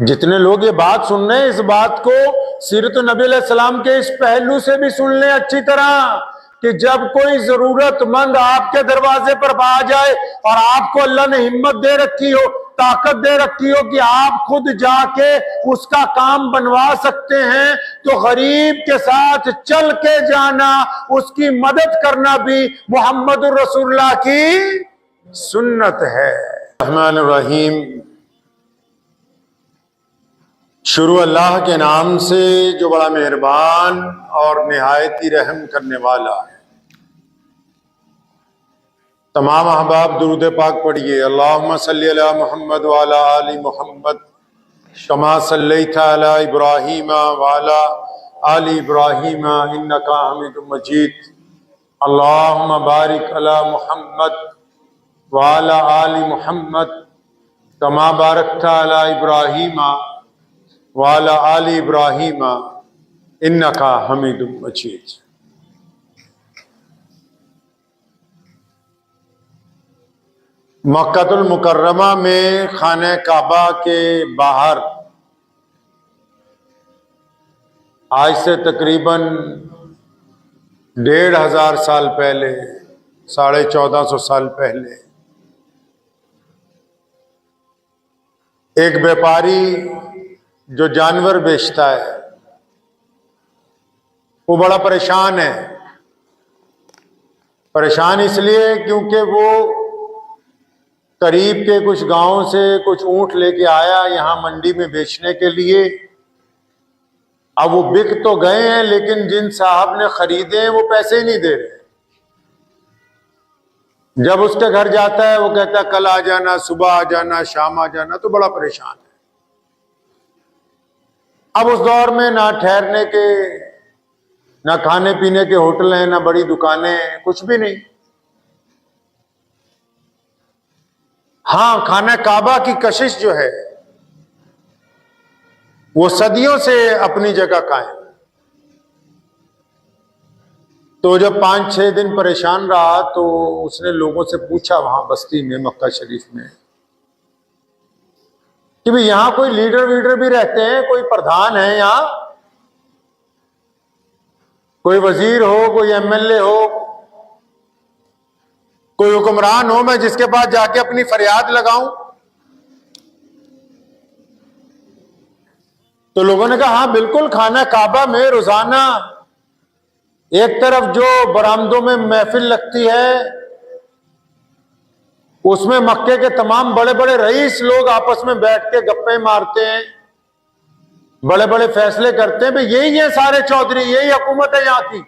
جتنے لوگ یہ بات سن رہے ہیں اس بات کو سیرت نبی علیہ السلام کے اس پہلو سے بھی سن لیں اچھی طرح کہ جب کوئی ضرورت مند آپ کے دروازے پر آ جائے اور آپ کو اللہ نے ہمت دے رکھی ہو، طاقت دے رکھی ہو کہ آپ خود جا کے اس کا کام بنوا سکتے ہیں، تو غریب کے ساتھ چل کے جانا، اس کی مدد کرنا بھی محمد الرسول اللہ کی سنت ہے۔ الرحمن الرحیم، شروع اللہ کے نام سے جو بڑا مہربان اور نہایت ہی رحم کرنے والا ہے۔ تمام احباب درود پاک پڑھیے۔ اللہم صلی علی محمد وعلی آل محمد کما صلیت علی ابراہیم وعلی آل ابراہیم انکا حمید مجید۔ اللہم بارک علی محمد وعلی آل محمد کما بارکت علی ابراہیم وعلی آل ابراہیم انکا حمید مجید۔ مکہ المکرمہ میں خانہ کعبہ کے باہر آج سے تقریباً 1500 سال پہلے، 1450 سال پہلے، ایک بیپاری جو جانور بیچتا ہے وہ بڑا پریشان ہے۔ پریشان اس لیے کیونکہ وہ قریب کے کچھ گاؤں سے کچھ اونٹ لے کے آیا یہاں منڈی میں بیچنے کے لیے۔ اب وہ بک تو گئے ہیں لیکن جن صاحب نے خریدے ہیں وہ پیسے ہی نہیں دے رہے۔ جب اس کے گھر جاتا ہے وہ کہتا ہے کل آ جانا، صبح آ جانا، شام آ جانا، تو بڑا پریشان ہے۔ اب اس دور میں نہ ٹھہرنے کے، نہ کھانے پینے کے ہوٹل ہیں، نہ بڑی دکانیں ہیں، کچھ بھی نہیں۔ ہاں، خانہ کعبہ کی کشش جو ہے وہ صدیوں سے اپنی جگہ قائم۔ تو جب 5-6 دن پریشان رہا تو اس نے لوگوں سے پوچھا وہاں بستی میں، مکہ شریف میں، کہ بھی یہاں کوئی لیڈر ویڈر بھی رہتے ہیں، کوئی پردھان ہے یہاں، کوئی وزیر ہو، کوئی MLA ہو، کوئی حکمران ہو، میں جس کے پاس جا کے اپنی فریاد لگاؤں؟ تو لوگوں نے کہا ہاں بالکل، خانہ کعبہ میں روزانہ ایک طرف جو برآمدوں میں محفل لگتی ہے اس میں مکے کے تمام بڑے بڑے رئیس لوگ آپس میں بیٹھ کے گپیں مارتے ہیں، بڑے بڑے فیصلے کرتے ہیں۔ بھئی یہی ہیں سارے چودھری، یہی حکومت ہے یہاں کی،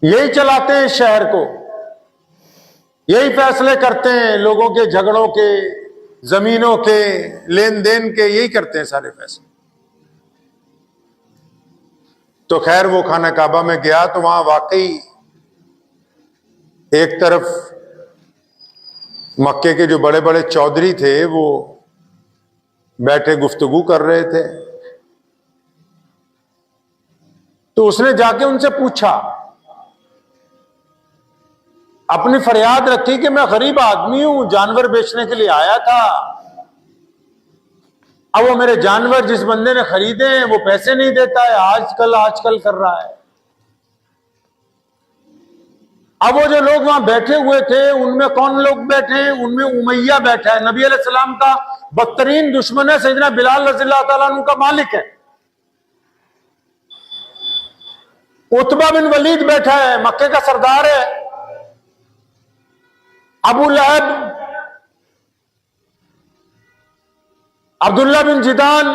یہی چلاتے ہیں شہر کو، یہی فیصلے کرتے ہیں لوگوں کے جھگڑوں کے، زمینوں کے، لین دین کے، یہی کرتے ہیں سارے فیصلے۔ تو خیر وہ خانہ کعبہ میں گیا تو وہاں واقعی ایک طرف مکے کے جو بڑے بڑے چودھری تھے وہ بیٹھے گفتگو کر رہے تھے۔ تو اس نے جا کے ان سے پوچھا، اپنی فریاد رکھی کہ میں غریب آدمی ہوں، جانور بیچنے کے لیے آیا تھا، اب وہ میرے جانور جس بندے نے خریدے ہیں وہ پیسے نہیں دیتا ہے، آج کل کر رہا ہے۔ اب وہ جو لوگ وہاں بیٹھے ہوئے تھے ان میں کون لوگ بیٹھے ہیں؟ ان میں امیہ بیٹھا ہے، نبی علیہ السلام کا بدترین دشمن ہے، سیدنا بلال رضی اللہ تعالیٰ عنہ کا مالک ہے۔ عتبہ بن ولید بیٹھا ہے، مکے کا سردار ہے۔ ابو لہب، عبداللہ بن جدان،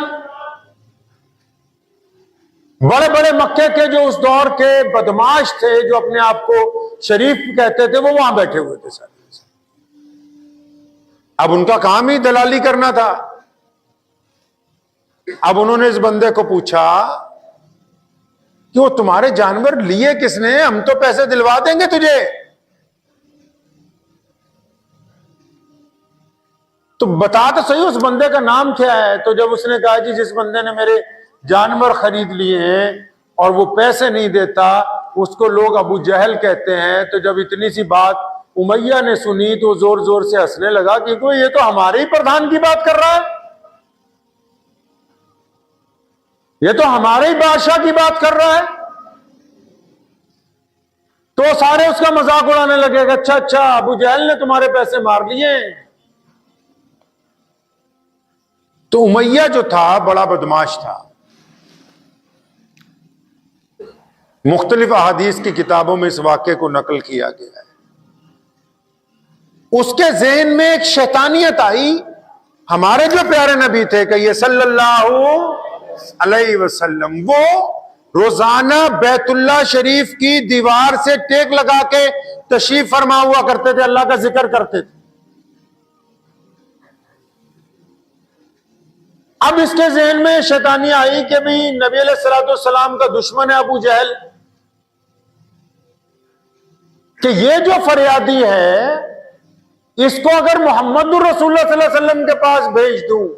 بڑے بڑے مکے کے جو اس دور کے بدماش تھے، جو اپنے آپ کو شریف کہتے تھے، وہ وہاں بیٹھے ہوئے تھے سارے۔ اب ان کا کام ہی دلالی کرنا تھا۔ اب انہوں نے اس بندے کو پوچھا کہ وہ تمہارے جانور لیے کس نے؟ ہم تو پیسے دلوا دیں گے تجھے۔ تو بتا تو صحیح اس بندے کا نام کیا ہے؟ تو جب اس نے کہا جی جس بندے نے میرے جانور خرید لیے ہیں اور وہ پیسے نہیں دیتا، اس کو لوگ ابو جہل کہتے ہیں۔ تو جب اتنی سی بات امیہ نے سنی تو زور زور سے ہنسنے لگا، کیونکہ یہ تو ہمارے ہی پردھان کی بات کر رہا ہے۔ یہ تو ہمارے ہی بادشاہ کی بات کر رہا ہے. تو سارے اس کا مذاق اڑانے لگے گا, اچھا اچھا ابو جہل نے تمہارے پیسے مار لیے. تو امیہ جو تھا بڑا بدماش تھا. مختلف احادیث کی کتابوں میں اس واقعے کو نقل کیا گیا ہے. اس کے ذہن میں ایک شیطانیت آئی. ہمارے جو پیارے نبی تھے کہ یہ صلی اللہ علیہ وسلم, وہ روزانہ بیت اللہ شریف کی دیوار سے ٹیک لگا کے تشریف فرما ہوا کرتے تھے, اللہ کا ذکر کرتے تھے. اب اس کے ذہن میں شیطانی آئی کہ بھی نبی علیہ الصلوۃ والسلام کا دشمن ہے ابو جہل, کہ یہ جو فریادی ہے اس کو اگر محمد الرسول اللہ صلی اللہ علیہ وسلم کے پاس بھیج دوں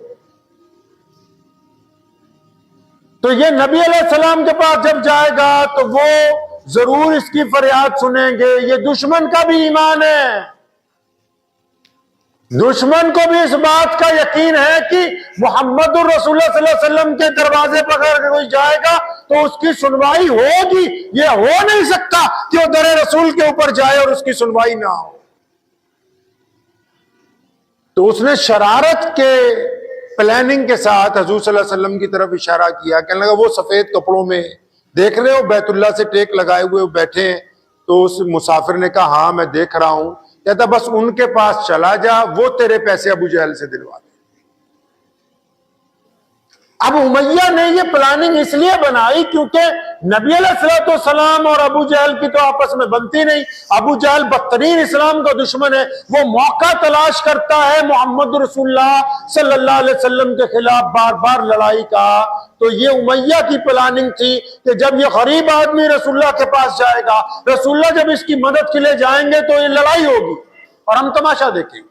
تو یہ نبی علیہ السلام کے پاس جب جائے گا تو وہ ضرور اس کی فریاد سنیں گے. یہ دشمن کا بھی ایمان ہے, دشمن کو بھی اس بات کا یقین ہے کہ محمد الرسول اللہ صلی اللہ علیہ وسلم کے دروازے پر اگر کوئی جائے گا تو اس کی سنوائی ہوگی. یہ ہو نہیں سکتا کہ وہ در رسول کے اوپر جائے اور اس کی سنوائی نہ ہو. تو اس نے شرارت کے پلاننگ کے ساتھ حضور صلی اللہ علیہ وسلم کی طرف اشارہ کیا. کہنے لگا وہ سفید کپڑوں میں دیکھ رہے ہو بیت اللہ سے ٹیک لگائے ہوئے بیٹھے ہیں. تو اس مسافر نے کہا ہاں میں دیکھ رہا ہوں. کہتا بس ان کے پاس چلا جا, وہ تیرے پیسے ابو جہل سے دلوا دے. اب امیہ نے یہ پلاننگ اس لیے بنائی کیونکہ نبی علیہ الصلوۃ والسلام اور ابو جہل کی تو آپس میں بنتی نہیں. ابو جہل بدترین اسلام کا دشمن ہے, وہ موقع تلاش کرتا ہے محمد رسول اللہ صلی اللہ علیہ وسلم کے خلاف بار بار لڑائی کا. تو یہ امیہ کی پلاننگ تھی کہ جب یہ غریب آدمی رسول اللہ کے پاس جائے گا, رسول اللہ جب اس کی مدد کے لیے جائیں گے تو یہ لڑائی ہوگی اور ہم تماشا دیکھیں گے.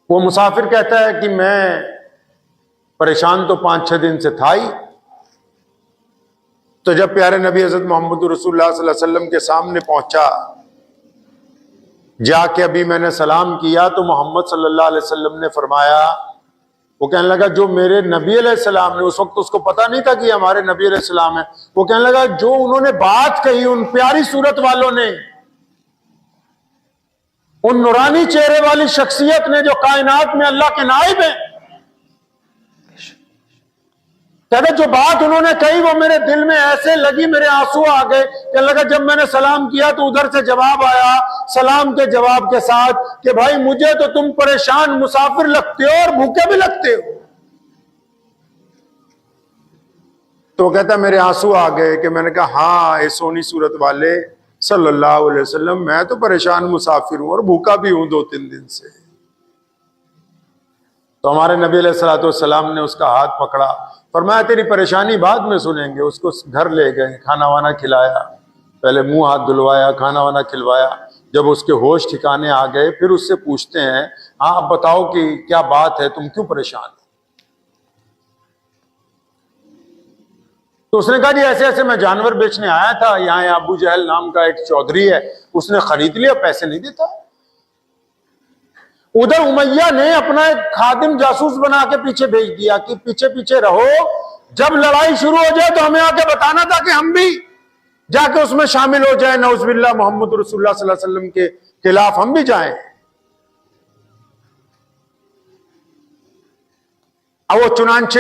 وہ مسافر کہتا ہے کہ میں پریشان تو 5-6 دن سے تھا ہی. تو جب پیارے نبی حضرت محمد رسول اللہ صلی اللہ علیہ وسلم کے سامنے پہنچا, جا کے ابھی میں نے سلام کیا تو محمد صلی اللہ علیہ وسلم نے فرمایا, وہ کہنے لگا جو میرے نبی علیہ السلام نے, اس وقت اس کو پتا نہیں تھا کہ ہمارے نبی علیہ السلام ہے, وہ کہنے لگا جو انہوں نے بات کہی ان پیاری صورت والوں نے, ان نورانی چہرے والی شخصیت نے جو کائنات میں اللہ کے نائب ہیں, کہتے جو بات انہوں نے کہی وہ میرے دل میں ایسے لگی, میرے آنسو آ گئے. کہنے لگا جب میں نے سلام کیا تو ادھر سے جواب آیا سلام کے جواب کے ساتھ کہ بھائی مجھے تو تم پریشان مسافر لگتے ہو اور بھوکے بھی لگتے ہو. تو کہتا میرے آنسو آ گئے کہ میں نے کہا ہاں اے سونی صورت والے صلی اللہ علیہ وسلم, میں تو پریشان مسافر ہوں اور بھوکا بھی ہوں 2-3 دن سے. تو ہمارے نبی علیہ الصلوۃ والسلام نے اس کا ہاتھ پکڑا, فرمایا تیری پریشانی بعد میں سنیں گے. اس کو گھر لے گئے, کھانا وانا کھلایا, پہلے منہ ہاتھ دھلوایا, کھانا وانا کھلوایا. جب اس کے ہوش ٹھکانے آ گئے پھر اس سے پوچھتے ہیں ہاں اب بتاؤ کہ کیا بات ہے, تم کیوں پریشان ہو؟ تو اس نے کہا جی ایسے ایسے میں جانور بیچنے آیا تھا, یہاں ابو جہل نام کا ایک چودھری ہے, اس نے خرید لیا, پیسے نہیں دیتا. ادھر امیہ نے اپنا ایک خادم جاسوس بنا کے پیچھے بھیج دیا کہ پیچھے پیچھے رہو, جب لڑائی شروع ہو جائے تو ہمیں آ کے بتانا تھا کہ ہم بھی جا کے اس میں شامل ہو جائیں, نعوذ باللہ محمد رسول اللہ صلی اللہ علیہ وسلم کے خلاف ہم بھی جائیں. اب وہ چنانچہ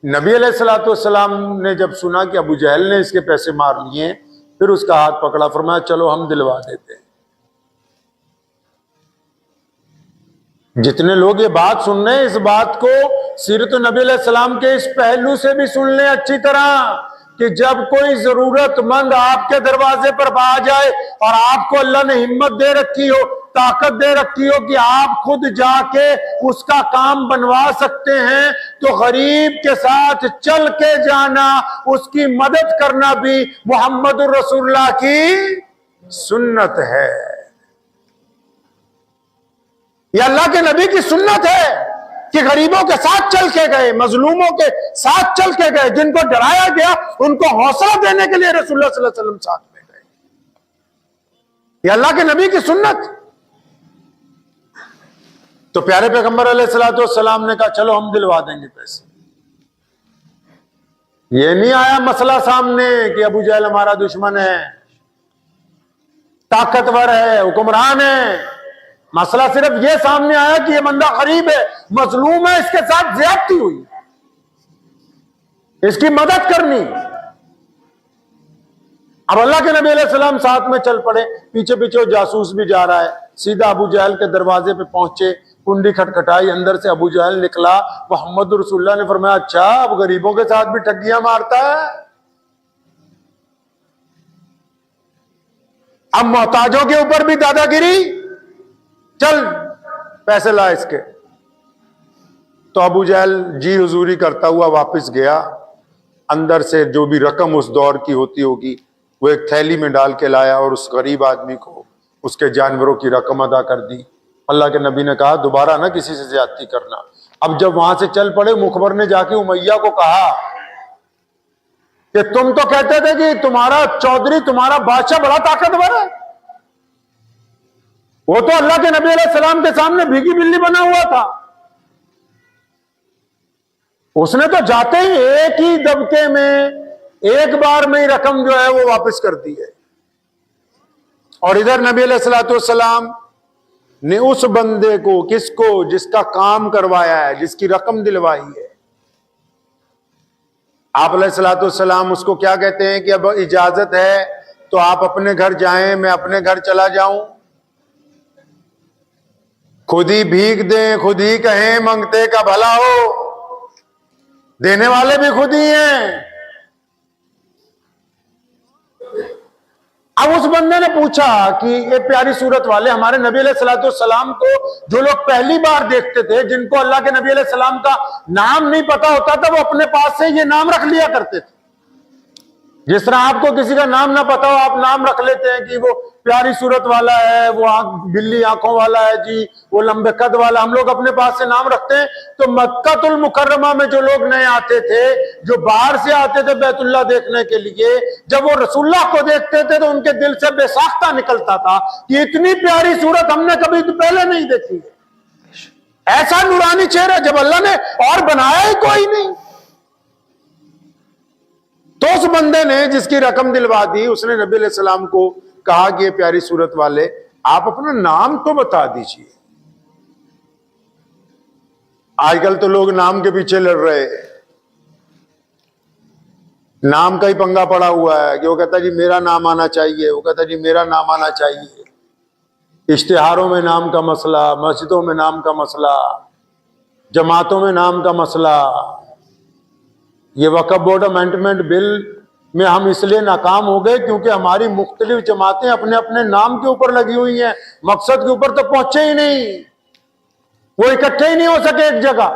نبی علیہ الصلوۃ والسلام نے جب سنا کہ ابو جہل نے اس کے پیسے مار لیے, پھر اس کا ہاتھ پکڑا, فرمایا چلو ہم دلوا دیتے ہیں. جتنے لوگ یہ بات سن رہے ہیں اس بات کو سیرت نبی علیہ السلام کے اس پہلو سے بھی سن لیں اچھی طرح کہ جب کوئی ضرورت مند آپ کے دروازے پر آ جائے اور آپ کو اللہ نے ہمت دے رکھی ہو, طاقت دے رکھی ہو کہ آپ خود جا کے اس کا کام بنوا سکتے ہیں, تو غریب کے ساتھ چل کے جانا, اس کی مدد کرنا بھی محمد الرسول اللہ کی سنت ہے. یہ اللہ کے نبی کی سنت ہے کہ غریبوں کے ساتھ چل کے گئے, مظلوموں کے ساتھ چل کے گئے, جن کو ڈرایا گیا ان کو حوصلہ دینے کے لیے رسول اللہ صلی اللہ علیہ وسلم ساتھ میں گئے. یہ اللہ کے نبی کی سنت. تو پیارے پیغمبر علیہ الصلوۃ والسلام نے کہا چلو ہم دلوا دیں گے پیسے. یہ نہیں آیا مسئلہ سامنے کہ ابو جہل ہمارا دشمن ہے، طاقتور ہے، حکمران ہے. مسئلہ صرف یہ سامنے آیا کہ یہ بندہ غریب ہے، مظلوم ہے، اس کے ساتھ زیادتی ہوئی، اس کی مدد کرنی. اب اللہ کے نبی علیہ السلام ساتھ میں چل پڑے، پیچھے پیچھے وہ جاسوس بھی جا رہا ہے. سیدھا ابو جہل کے دروازے پہ پہنچے، کنڈی کھٹکھٹائی، اندر سے ابو جہل نکلا. محمد رسول اللہ نے فرمایا اچھا اب غریبوں کے ساتھ بھی ٹھگیاں مارتا ہے، اب محتاجوں کے اوپر بھی دادا گیری، چل پیسے لا اس کے. تو ابو جہل جی حضوری کرتا ہوا واپس گیا. اندر سے جو بھی رقم اس دور کی ہوتی ہوگی وہ ایک تھیلی میں ڈال کے لایا اور اس غریب آدمی کو اس کے جانوروں کی رقم ادا کر دی. اللہ کے نبی نے کہا دوبارہ نہ کسی سے زیادتی کرنا. اب جب وہاں سے چل پڑے، مخبر نے جا کے امیہ کو کہا کہ تم تو کہتے تھے کہ تمہارا چودھری، تمہارا بادشاہ بڑا طاقتور ہے، وہ تو اللہ کے نبی علیہ السلام کے سامنے بھیگی بلی بنا ہوا تھا، اس نے تو جاتے ہی ایک ہی دبکے میں ایک بار میں ہی رقم جو ہے وہ واپس کر دی ہے. اور ادھر نبی علیہ الصلوۃ والسلام نے اس بندے کو، کس کو، جس کا کام کروایا ہے، جس کی رقم دلوائی ہے، آپ علیہ الصلوۃ والسلام اس کو کیا کہتے ہیں کہ اب اجازت ہے تو آپ اپنے گھر جائیں، میں اپنے گھر چلا جاؤں. خود ہی بھیک دیں، خود ہی کہیں منگتے کا بھلا ہو، دینے والے بھی خود ہی ہیں. اب اس بندے نے پوچھا کہ یہ پیاری صورت والے ہمارے نبی علیہ الصلوۃ والسلام کو جو لوگ پہلی بار دیکھتے تھے، جن کو اللہ کے نبی علیہ السلام کا نام نہیں پتا ہوتا تھا، وہ اپنے پاس سے یہ نام رکھ لیا کرتے تھے. جس طرح آپ کو کسی کا نام نہ پتا ہو، آپ نام رکھ لیتے ہیں کہ وہ پیاری صورت والا ہے، وہ بلی آنکھوں والا ہے، جی وہ لمبے قد والا، ہم لوگ اپنے پاس سے نام رکھتے ہیں. تو مکہ المکرمہ میں جو لوگ نئے آتے تھے، جو باہر سے آتے تھے بیت اللہ دیکھنے کے لیے، جب وہ رسول اللہ کو دیکھتے تھے تو ان کے دل سے بے ساختہ نکلتا تھا کہ اتنی پیاری صورت ہم نے کبھی پہلے نہیں دیکھی، ایسا نورانی چہرہ جب اللہ نے اور بنایا ہی کوئی نہیں. تو اس بندے نے جس کی رقم دلوا دی، اس نے نبی علیہ السلام کو کہا کہ یہ پیاری صورت والے آپ اپنا نام تو بتا دیجئے. آج کل تو لوگ نام کے پیچھے لڑ رہے ہیں، نام کا ہی پنگا پڑا ہوا ہے کہ وہ کہتا ہے جی میرا نام آنا چاہیے، وہ کہتا ہے جی میرا نام آنا چاہیے. اشتہاروں میں نام کا مسئلہ، مسجدوں میں نام کا مسئلہ، جماعتوں میں نام کا مسئلہ. یہ وقف بورڈ امینڈمنٹ بل میں ہم اس لیے ناکام ہو گئے کیونکہ ہماری مختلف جماعتیں اپنے اپنے نام کے اوپر لگی ہوئی ہیں، مقصد کے اوپر تو پہنچے ہی نہیں، وہ اکٹھے ہی نہیں ہو سکے ایک جگہ،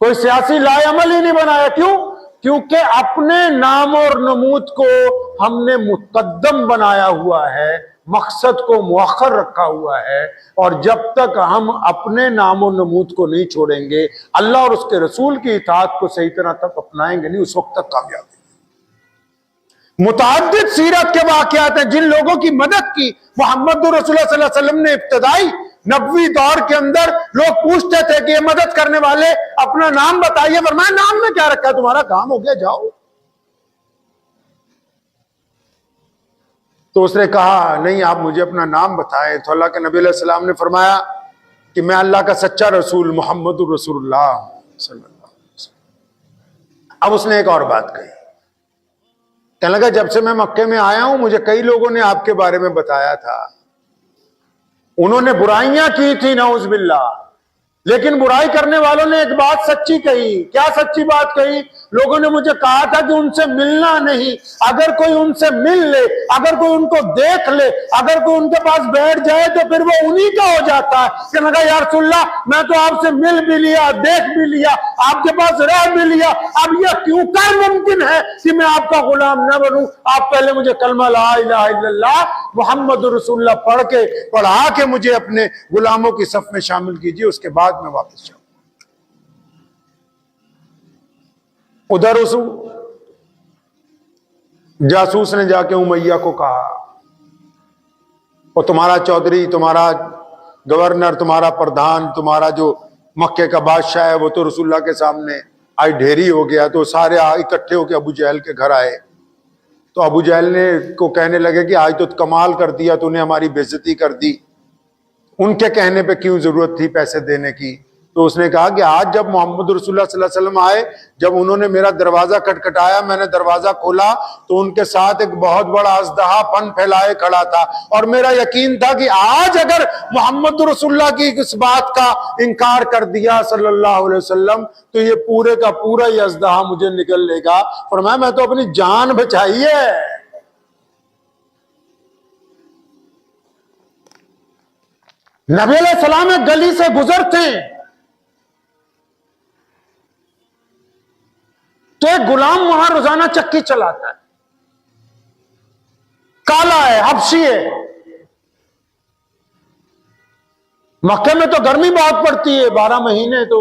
کوئی سیاسی لائے عمل ہی نہیں بنایا. کیوں؟ کیونکہ اپنے نام اور نمود کو ہم نے مقدم بنایا ہوا ہے، مقصد کو مؤخر رکھا ہوا ہے. اور جب تک ہم اپنے نام و نمود کو نہیں چھوڑیں گے، اللہ اور اس کے رسول کی اطاعت کو صحیح طرح تک اپنائیں گے نہیں، اس وقت تک کامیاب ہیں. متعدد سیرت کے واقعات ہیں جن لوگوں کی مدد کی محمد رسول اللہ صلی اللہ علیہ وسلم نے. ابتدائی نبوی دور کے اندر لوگ پوچھتے تھے کہ یہ مدد کرنے والے اپنا نام بتائیے، فرمایا نام میں کیا رکھا ہے، تمہارا کام ہو گیا جاؤ. تو اس نے کہا نہیں آپ مجھے اپنا نام بتائیں. تو اللہ کے نبی علیہ السلام نے فرمایا کہ میں اللہ کا سچا رسول محمد رسول اللہ صلی اللہ علیہ وسلم. اب اس نے ایک اور بات کہی، کہنے لگا جب سے میں مکے میں آیا ہوں مجھے کئی لوگوں نے آپ کے بارے میں بتایا تھا، انہوں نے برائیاں کی تھی نعوذ باللہ، لیکن برائی کرنے والوں نے ایک بات سچی کہی. کیا سچی بات کہی؟ لوگوں نے مجھے کہا تھا کہ ان سے ملنا نہیں، اگر کوئی ان سے مل لے، اگر کوئی ان کو دیکھ لے، اگر کوئی ان کے پاس بیٹھ جائے تو پھر وہ انہی کا ہو جاتا ہے. کہ میں کہا یا رسول اللہ میں تو آپ سے مل بھی لیا، دیکھ بھی لیا، آپ کے پاس رہ بھی لیا، اب یہ کیوں کر ممکن ہے کہ میں آپ کا غلام نہ بنوں؟ آپ پہلے مجھے کلمہ لا الہ الا اللہ محمد رسول اللہ پڑھا کے مجھے اپنے غلاموں کی صف میں شامل کیجیے، اس کے بعد میں واپس جاؤں. ادھر اس جاسوس نے جا کے امیہ کو کہا اور تمہارا چودھری، تمہارا گورنر تمہارا پردھان تمہارا جو مکے کا بادشاہ ہے وہ تو رسول اللہ کے سامنے آج ڈھیری ہو گیا. تو سارے اکٹھے ہو کے ابو جہل کے گھر آئے. تو ابو جہل نے کو کہنے لگے کہ آج تو کمال کر دیا تو نے ہماری بے عزتی کر دی, ان کے کہنے پہ کیوں ضرورت تھی پیسے دینے کی. تو اس نے کہا کہ آج جب محمد رسول اللہ صلی اللہ علیہ وسلم آئے, جب انہوں نے میرا دروازہ کھٹکھٹایا, میں نے دروازہ کھولا تو ان کے ساتھ ایک بہت بڑا اژدہا پن پھیلائے کھڑا تھا, اور میرا یقین تھا کہ آج اگر محمد رسول اللہ کی اس بات کا انکار کر دیا صلی اللہ علیہ وسلم تو یہ پورے کا پورا یہ اژدہا مجھے نگل لے گا. فرمایا میں تو اپنی جان بچائی ہے. نبی علیہ السلام ایک گلی سے گزرتے تو ایک غلام وہاں روزانہ چکی چلاتا ہے, کالا ہے, حبشی ہے. مکے میں تو گرمی بہت پڑتی ہے 12 مہینے. تو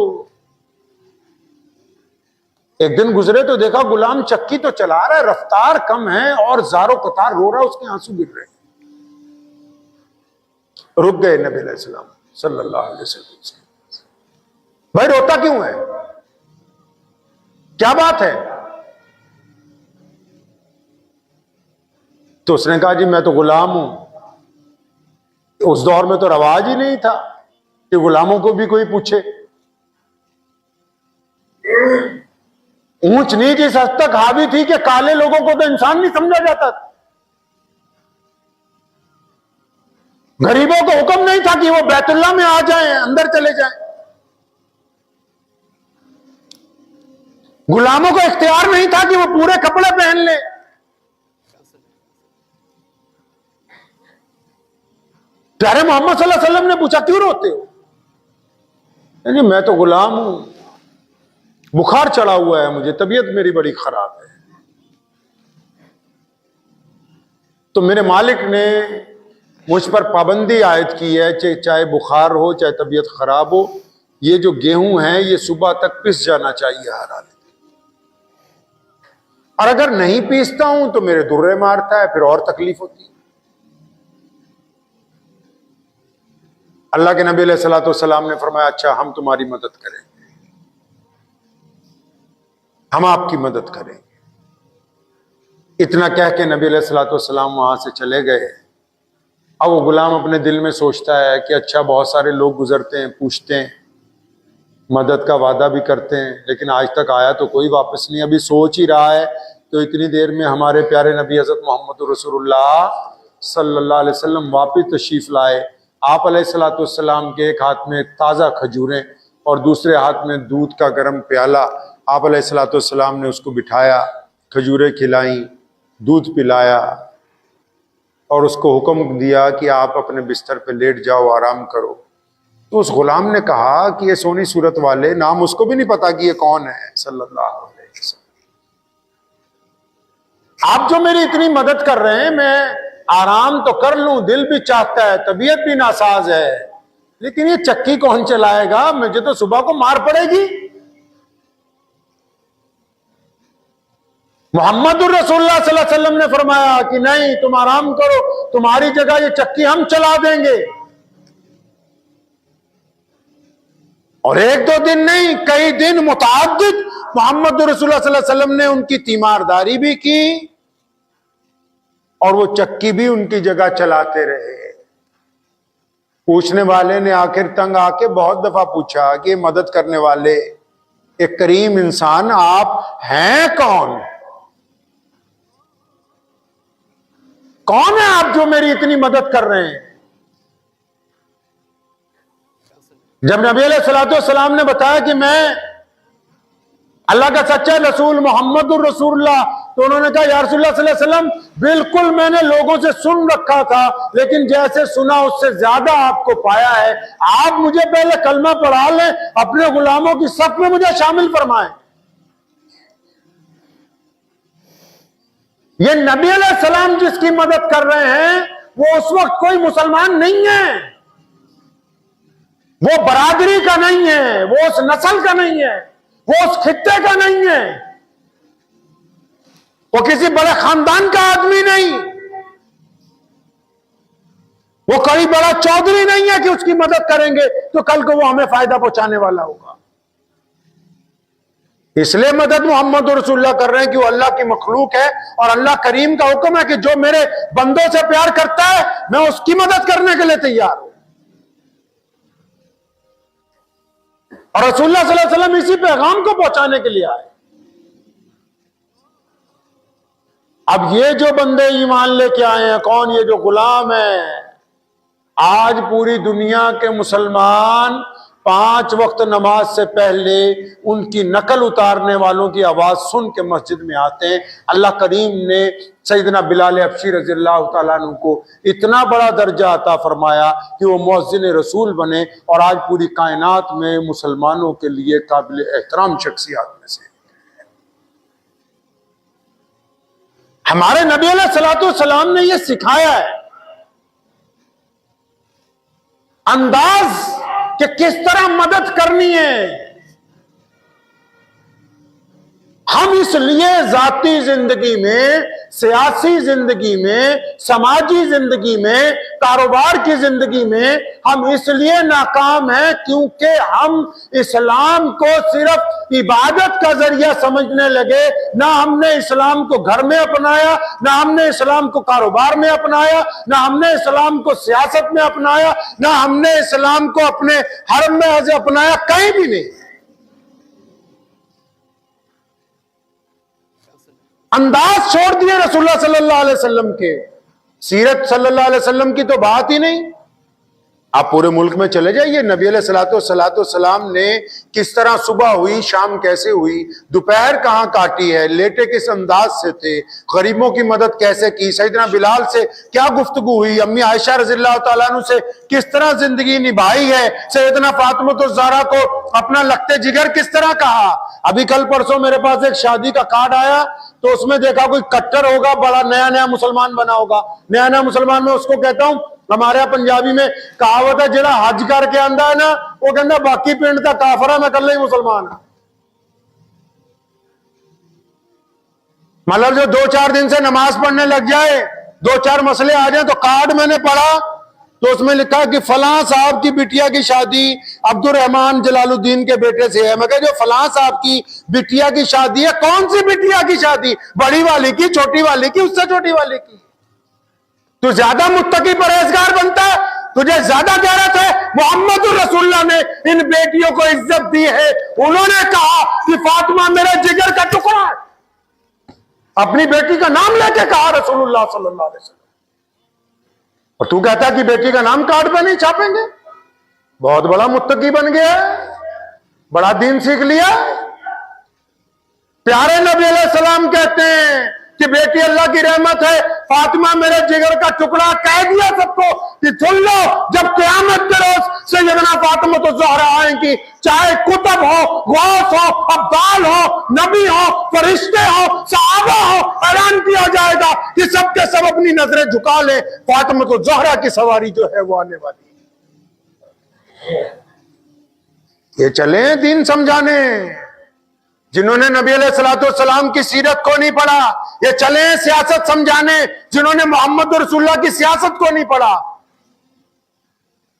ایک دن گزرے تو دیکھا غلام چکی تو چلا رہا ہے, رفتار کم ہے اور زارو قطار رو رہا ہے, اس کے آنسو گر رہے ہیں. رک گئے نبی علیہ السلام صلی اللہ علیہ وسلم, بھائی روتا کیوں ہے, کیا بات ہے؟ تو اس نے کہا جی میں تو غلام ہوں. اس دور میں تو رواج ہی نہیں تھا کہ غلاموں کو بھی کوئی پوچھے. اونچ نیچ اس حد تک حاوی تھی کہ کالے لوگوں کو تو انسان نہیں سمجھا جاتا تھا. غریبوں کو حکم نہیں تھا کہ وہ بیت اللہ میں آ جائیں, اندر چلے جائیں. غلاموں کو اختیار نہیں تھا کہ وہ پورے کپڑے پہن لیں. پیارے محمد صلی اللہ علیہ وسلم نے پوچھا کیوں روتے ہو؟ جی میں تو غلام ہوں, بخار چڑھا ہوا ہے مجھے, طبیعت میری بڑی خراب ہے. تو میرے مالک نے مجھ پر پابندی عائد کی ہے, چاہے بخار ہو چاہے طبیعت خراب ہو, یہ جو گیہوں ہے یہ صبح تک پس جانا چاہیے ہر حالت. اور اگر نہیں پیستا ہوں تو میرے درے مارتا ہے, پھر اور تکلیف ہوتی ہے. اللہ کے نبی علیہ الصلوۃ والسلام نے فرمایا اچھا ہم تمہاری مدد کریں گے, ہم آپ کی مدد کریں گے. اتنا کہہ کے نبی علیہ الصلوۃ والسلام وہاں سے چلے گئے. اب وہ غلام اپنے دل میں سوچتا ہے کہ اچھا بہت سارے لوگ گزرتے ہیں, پوچھتے ہیں, مدد کا وعدہ بھی کرتے ہیں, لیکن آج تک آیا تو کوئی واپس نہیں. ابھی سوچ ہی رہا ہے تو اتنی دیر میں ہمارے پیارے نبی حضرت محمد رسول اللہ صلی اللہ علیہ وسلم واپس تشریف لائے. آپ علیہ الصلوۃ والسلام کے ایک ہاتھ میں تازہ کھجوریں اور دوسرے ہاتھ میں دودھ کا گرم پیالہ. آپ علیہ الصلوۃ والسلام نے اس کو بٹھایا, کھجوریں کھلائیں, دودھ پلایا اور اس کو حکم دیا کہ آپ اپنے بستر پہ لیٹ جاؤ, آرام کرو. تو اس غلام نے کہا کہ یہ سونی صورت والے, نام اس کو بھی نہیں پتا کہ یہ کون ہے صلی اللہ علیہ وسلم. آپ جو میری اتنی مدد کر رہے ہیں, میں آرام تو کر لوں, دل بھی چاہتا ہے, طبیعت بھی ناساز ہے, لیکن یہ چکی کون چلائے گا, مجھے تو صبح کو مار پڑے گی. محمد الرسول اللہ صلی اللہ علیہ وسلم نے فرمایا کہ نہیں تم آرام کرو, تمہاری جگہ یہ چکی ہم چلا دیں گے. اور ایک دو دن نہیں, کئی دن متعدد محمد رسول اللہ صلی اللہ علیہ وسلم نے ان کی تیمارداری بھی کی اور وہ چکی بھی ان کی جگہ چلاتے رہے. پوچھنے والے نے آخر تنگ آ کے بہت دفعہ پوچھا کہ مدد کرنے والے ایک کریم انسان آپ ہیں کون؟ کون ہے آپ جو میری اتنی مدد کر رہے ہیں؟ جب نبی علیہ الصلوۃ والسلام نے بتایا کہ میں اللہ کا سچا رسول محمد الرسول اللہ, تو انہوں نے کہا یا رسول اللہ صلی اللہ علیہ وسلم بالکل میں نے لوگوں سے سن رکھا تھا, لیکن جیسے سنا اس سے زیادہ آپ کو پایا ہے. آپ مجھے پہلے کلمہ پڑھا لیں, اپنے غلاموں کی صف میں مجھے شامل فرمائیں. یہ نبی علیہ السلام جس کی مدد کر رہے ہیں وہ اس وقت کوئی مسلمان نہیں ہے, وہ برادری کا نہیں ہے, وہ اس نسل کا نہیں ہے, وہ اس خطے کا نہیں ہے, وہ کسی بڑے خاندان کا آدمی نہیں. وہ کوئی بڑا چودھری نہیں ہے کہ اس کی مدد کریں گے تو کل کو وہ ہمیں فائدہ پہنچانے والا ہوگا. اس لیے مدد محمد رسول اللہ کر رہے ہیں کہ وہ اللہ کی مخلوق ہے اور اللہ کریم کا حکم ہے کہ جو میرے بندوں سے پیار کرتا ہے میں اس کی مدد کرنے کے لیے تیار ہوں. اور رسول اللہ صلی اللہ علیہ وسلم اسی پیغام کو پہنچانے کے لیے آئے. اب یہ جو بندے ایمان لے کے آئے ہیں کون؟ یہ جو غلام ہیں. آج پوری دنیا کے مسلمان 5 وقت نماز سے پہلے ان کی نقل اتارنے والوں کی آواز سن کے مسجد میں آتے ہیں. اللہ کریم نے سیدنا بلال حبشی رضی اللہ تعالیٰ عنہ کو اتنا بڑا درجہ عطا فرمایا کہ وہ مؤذن رسول بنے اور آج پوری کائنات میں مسلمانوں کے لیے قابل احترام شخصیات میں سے. ہمارے نبی علیہ الصلوۃ والسلام نے یہ سکھایا ہے انداز کہ کس طرح مدد کرنی ہے. ہم اس لیے ذاتی زندگی میں، سیاسی زندگی میں، سماجی زندگی میں، کاروبار کی زندگی میں ہم اس لیے ناکام ہیں کیونکہ ہم اسلام کو صرف عبادت کا ذریعہ سمجھنے لگے. نہ ہم نے اسلام کو گھر میں اپنایا، نہ ہم نے اسلام کو کاروبار میں اپنایا، نہ ہم نے اسلام کو سیاست میں اپنایا، نہ ہم نے اسلام کو اپنے حرم میں اپنایا، کہیں بھی نہیں. انداز چھوڑ دیے رسول اللہ صلی اللہ علیہ وسلم کے. سیرت صلی اللہ علیہ وسلم کی تو بات ہی نہیں. آپ پورے ملک میں چلے جائیے، نبی علیہ السلام نے کس طرح صبح ہوئی، شام کیسے ہوئی، دوپہر کہاں کاٹی ہے، لیٹے کس انداز سے تھے، غریبوں کی مدد کیسے کی، سیدنا بلال سے کیا گفتگو ہوئی، امی عائشہ رضی اللہ تعالیٰ عنہ سے کس طرح زندگی نبھائی ہے، سیدنا فاطمہ الزہرا کو اپنا لگتے جگر کس طرح کہا. ابھی کل پرسوں میرے پاس ایک شادی کا کارڈ آیا تو اس میں دیکھا کوئی کٹر ہوگا، بڑا نیا مسلمان بنا ہوگا. نیا مسلمان میں اس کو کہتا ہوں، ہمارے یہاں پنجابی میں کہاوت ہے جڑا حج کر کے آندا ہے نا وہ کہندا باقی پنڈ دا کافر ہے، میں کلے ہی مسلمان ہوں. مطلب جو 2-4 دن سے نماز پڑھنے لگ جائے، 2-4 مسئلے آ جائیں تو کارڈ میں نے پڑھا تو اس میں لکھا کہ فلاں صاحب کی بٹیا کی شادی عبد الرحمان جلال الدین کے بیٹے سے ہے. میں کہا جو فلاں صاحب کی بٹیا کی شادی ہے، کون سی بٹیا کی شادی؟ بڑی والی کی، چھوٹی والی کی، اس سے چھوٹی والی کی. تو زیادہ متقی پرہیزگار بنتا ہے، تجھے زیادہ غیرت ہے. محمد رسول اللہ نے ان بیٹیوں کو عزت دی ہے. انہوں نے کہا کہ فاطمہ میرے جگر کا ٹکڑا ہے، اپنی بیٹی کا نام لے کے کہا رسول اللہ صلی اللہ علیہ وسلم. اور تو کہتا ہے کہ بیٹی کا نام کارڈ پہ نہیں چھاپیں گے؟ بہت بڑا متقی بن گیا، بڑا دین سیکھ لیا. پیارے نبی علیہ السلام کہتے ہیں کہ بیٹی اللہ کی رحمت ہے، فاطمہ میرے جگر کا ٹکڑا. کہہ دیا سب کو کہ سن لو، جب قیامت کے روز سیدنا فاطمہ تو زہرا آئیں گی، چاہے کتب ہو، غوث ہو، ابدال ہو، نبی ہو، فرشتے ہو، صحابہ ہو، اعلان کیا جائے گا کہ سب کے سب اپنی نظریں جھکا لیں، فاطمہ تو زہرا کی سواری جو ہے وہ آنے والی ہے. یہ چلیں دین سمجھانے. جنہوں نے نبی علیہ السلام کی سیرت کو نہیں پڑھا، یہ چلیں سیاست سمجھانے. جنہوں نے محمد رسول اللہ کی سیاست کو نہیں پڑھا،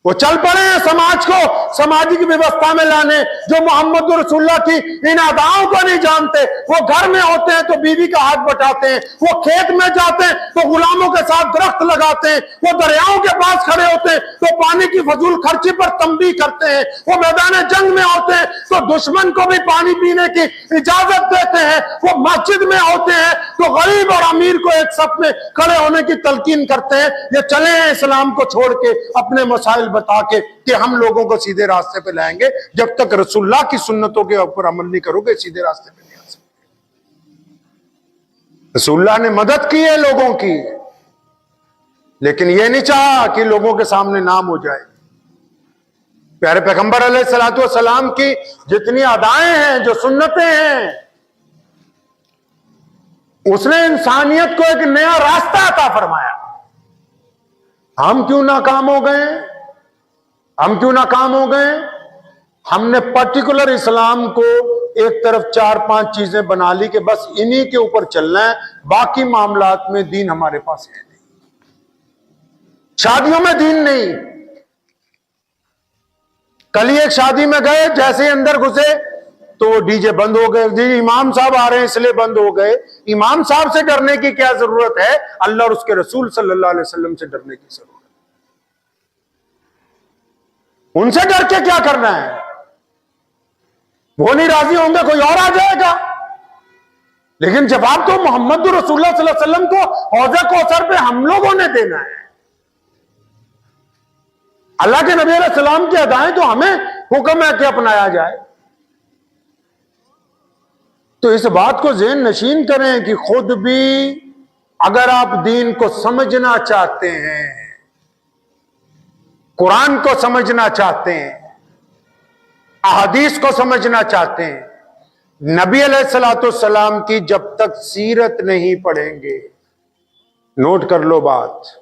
وہ چل پڑے ہیں سماج کو سماجی کی ویوستھا میں لانے. جو محمد رسول اللہ کی ان اداؤں کو نہیں جانتے، وہ گھر میں ہوتے ہیں تو بیوی کا ہاتھ بٹاتے ہیں، وہ کھیت میں جاتے ہیں تو غلاموں کے ساتھ درخت لگاتے ہیں، وہ دریاؤں کے پاس کھڑے ہوتے ہیں تو پانی کی فضول خرچی پر تنبیہ کرتے ہیں، وہ میدان جنگ میں ہوتے ہیں تو دشمن کو بھی پانی پینے کی اجازت دیتے ہیں، وہ مسجد میں ہوتے ہیں تو غریب اور امیر کو ایک صف میں کھڑے ہونے کی تلقین کرتے ہیں. یہ چلے ہیں اسلام کو چھوڑ کے اپنے مسائل بتا کے کہ ہم لوگوں کو سیدھے راستے پہ لائیں گے. جب تک رسول اللہ کی سنتوں کے اوپر عمل نہیں کرو گے سیدھے راستے پہ نہیں آ سکتے. رسول اللہ نے مدد کی ہے لوگوں کی، لیکن یہ نہیں چاہا کہ لوگوں کے سامنے نام ہو جائے. پیارے پیغمبر علیہ الصلوۃ والسلام کی جتنی ادائیں ہیں، جو سنتیں ہیں، اس نے انسانیت کو ایک نیا راستہ عطا فرمایا. ہم کیوں ناکام ہو گئے؟ ہم نے پرٹیکولر اسلام کو ایک طرف 4-5 چیزیں بنا لی کہ بس انہی کے اوپر چلنا ہے، باقی معاملات میں دین ہمارے پاس ہے نہیں. شادیوں میں دین نہیں. کل ہی ایک شادی میں گئے, جیسے ہی اندر گھسے تو ڈی جے بند ہو گئے. جی امام صاحب آ رہے ہیں اس لیے بند ہو گئے. امام صاحب سے ڈرنے کی کیا ضرورت ہے؟ اللہ اور اس کے رسول صلی اللہ علیہ وسلم سے ڈرنے کی ضرورت ہے. ان سے ڈر کے کیا کرنا ہے؟ وہ نہیں راضی ہوں گے, کوئی اور آ جائے گا. لیکن جواب تو محمد رسول اللہ صلی اللہ علیہ وسلم کو حوض کوثر پہ ہم لوگوں نے دینا ہے. اللہ کے نبی علیہ السلام کی ادائیں تو ہمیں حکم ہے کہ اپنایا جائے. تو اس بات کو ذہن نشین کریں کہ خود بھی اگر آپ دین کو سمجھنا چاہتے ہیں, قرآن کو سمجھنا چاہتے ہیں, احادیث کو سمجھنا چاہتے ہیں, نبی علیہ الصلوۃ والسلام کی جب تک سیرت نہیں پڑھیں گے, نوٹ کر لو بات,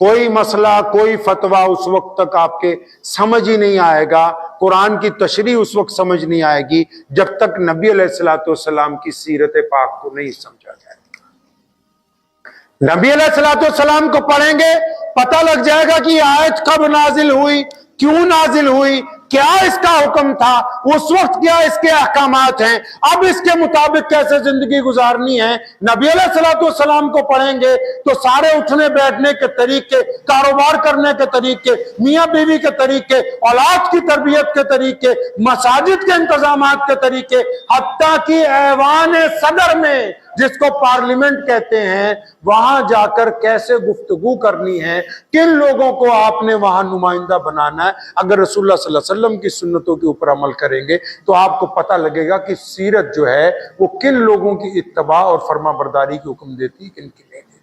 کوئی مسئلہ کوئی فتویٰ اس وقت تک آپ کے سمجھ ہی نہیں آئے گا, قرآن کی تشریح اس وقت سمجھ نہیں آئے گی جب تک نبی علیہ الصلوۃ والسلام کی سیرت پاک کو نہیں سمجھا جائے گا. نبی علیہ الصلوۃ والسلام کو پڑھیں گے, پتہ لگ جائے گا کہ یہ آیت کب نازل ہوئی, کیوں نازل ہوئی, کیا اس کا حکم تھا, اس وقت کیا اس کے احکامات ہیں, اب اس کے مطابق کیسے زندگی گزارنی ہے. نبی علیہ الصلوۃ والسلام کو پڑھیں گے تو سارے اٹھنے بیٹھنے کے طریقے, کاروبار کرنے کے طریقے, میاں بیوی کے طریقے, اولاد کی تربیت کے طریقے, مساجد کے انتظامات کے طریقے, حتیٰ کہ ایوان صدر میں جس کو پارلیمنٹ کہتے ہیں, وہاں جا کر کیسے گفتگو کرنی ہے, کن لوگوں کو آپ نے وہاں نمائندہ بنانا ہے. اگر رسول اللہ صلی اللہ علیہ وسلم کی سنتوں کے اوپر عمل کریں گے تو آپ کو پتہ لگے گا کہ سیرت جو ہے وہ کن لوگوں کی اتباع اور فرما برداری کی حکم دیتی, کن کی نہیں دیتی.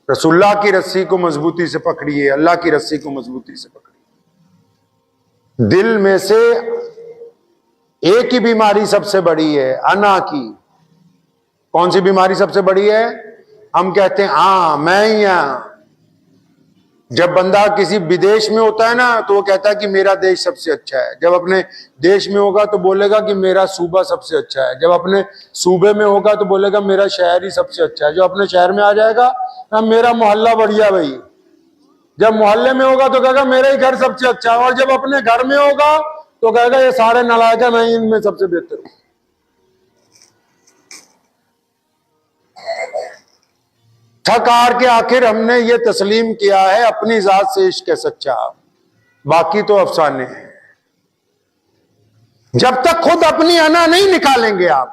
رسول اللہ کی رسی کو مضبوطی سے پکڑیے, اللہ کی رسی کو مضبوطی سے پکڑیے. دل میں سے ایک ہی بیماری سب سے بڑی ہے, انا کی. کون سی بیماری سب سے بڑی ہے؟ ہم کہتے ہیں ہاں میں ہی ہوں. جب بندہ کسی بدیش میں ہوتا ہے نا تو وہ کہتا ہے کہ میرا دیش سب سے اچھا ہے. جب اپنے دیش میں ہوگا تو بولے گا کہ میرا صوبہ سب سے اچھا ہے. جب اپنے صوبے میں ہوگا تو بولے گا میرا شہر ہی سب سے اچھا ہے. جو اپنے شہر میں آ جائے گا میرا محلہ بڑھیا بھائی. جب محلے میں ہوگا تو کہے گا میرا ہی گھر سب سے اچھا ہے. اور جب اپنے گھر میں ہوگا تو کہے گا یہ سارے نالائق ہیں, میں ان میں سب سے بہتر ہوں. تھک ہار کے آخر ہم نے یہ تسلیم کیا ہے اپنی ذات سے عشق ہے سچا, باقی تو افسانے ہیں. جب تک خود اپنی انا نہیں نکالیں گے آپ,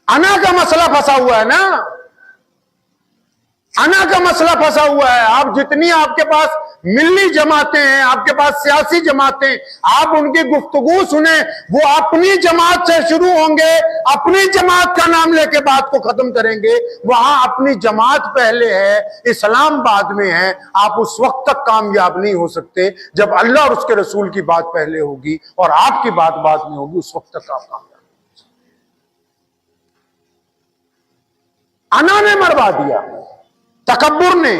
انا کا مسئلہ پھنسا ہوا ہے نا, انا کا مسئلہ پھنسا ہوا ہے. آپ جتنی آپ کے پاس ملی جماعتیں ہیں, آپ کے پاس سیاسی جماعتیں, آپ ان کی گفتگو سنیں, وہ اپنی جماعت سے شروع ہوں گے, اپنی جماعت کا نام لے کے بات کو ختم کریں گے. وہاں اپنی جماعت پہلے ہے, اسلام بعد میں ہے. آپ اس وقت تک کامیاب نہیں ہو سکتے جب اللہ اور اس کے رسول کی بات پہلے ہوگی اور آپ کی بات بعد میں ہوگی. اس وقت تک آپ کامیاب. انا نے مروا دیا, تکبر نے,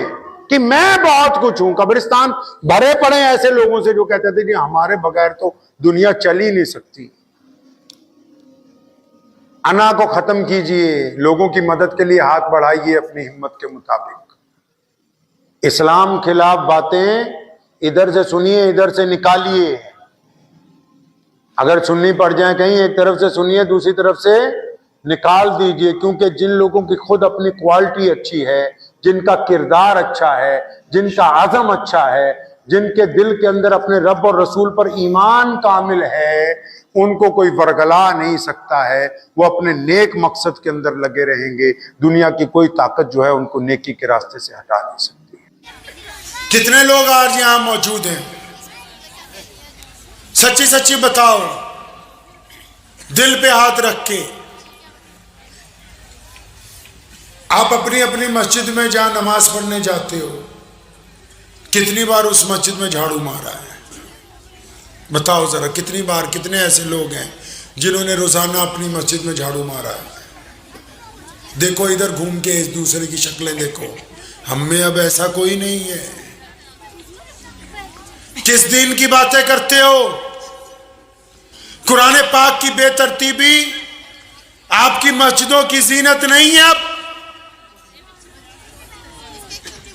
کہ میں بہت کچھ ہوں. قبرستان بھرے پڑے ایسے لوگوں سے جو کہتے تھے کہ ہمارے بغیر تو دنیا چل ہی نہیں سکتی. انا کو ختم کیجئے, لوگوں کی مدد کے لیے ہاتھ بڑھائیے اپنی ہمت کے مطابق. اسلام خلاف باتیں ادھر سے سنیے, ادھر سے نکالیے. اگر سننی پڑ جائیں کہیں, ایک طرف سے سنیے, دوسری طرف سے نکال دیجئے. کیونکہ جن لوگوں کی خود اپنی کوالٹی اچھی ہے, جن کا کردار اچھا ہے, جن کا عزم اچھا ہے, جن کے دل کے اندر اپنے رب اور رسول پر ایمان کامل ہے, ان کو کوئی ورگلا نہیں سکتا ہے. وہ اپنے نیک مقصد کے اندر لگے رہیں گے. دنیا کی کوئی طاقت جو ہے ان کو نیکی کے راستے سے ہٹا نہیں سکتی. کتنے لوگ آج یہاں موجود ہیں؟ سچی سچی بتاؤ, دل پہ ہاتھ رکھ کے. آپ اپنی اپنی مسجد میں جہاں نماز پڑھنے جاتے ہو, کتنی بار اس مسجد میں جھاڑو مارا ہے؟ بتاؤ ذرا, کتنی بار, کتنے ایسے لوگ ہیں جنہوں نے روزانہ اپنی مسجد میں جھاڑو مارا ہے؟ دیکھو ادھر گھوم کے ایک دوسرے کی شکلیں دیکھو. ہم میں اب ایسا کوئی نہیں ہے. کس دین کی باتیں کرتے ہو؟ قرآن پاک کی بے ترتیبی آپ کی مسجدوں کی زینت نہیں ہے. اب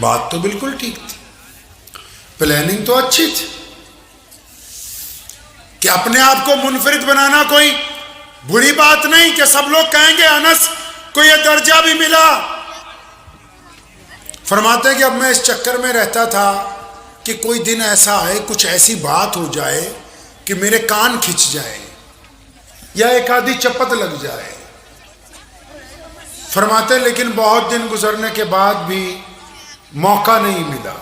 بات تو بالکل ٹھیک تھی, پلاننگ تو اچھی تھی کہ اپنے آپ کو منفرد بنانا کوئی بری بات نہیں کہ سب لوگ کہیں گے انس کو یہ درجہ بھی ملا. فرماتے ہیں کہ اب میں اس چکر میں رہتا تھا کہ کوئی دن ایسا آئے, کچھ ایسی بات ہو جائے کہ میرے کان کھنچ جائے یا ایک آدھی چپت لگ جائے. فرماتے ہیں لیکن بہت دن گزرنے کے بعد بھی موقع نہیں ملا.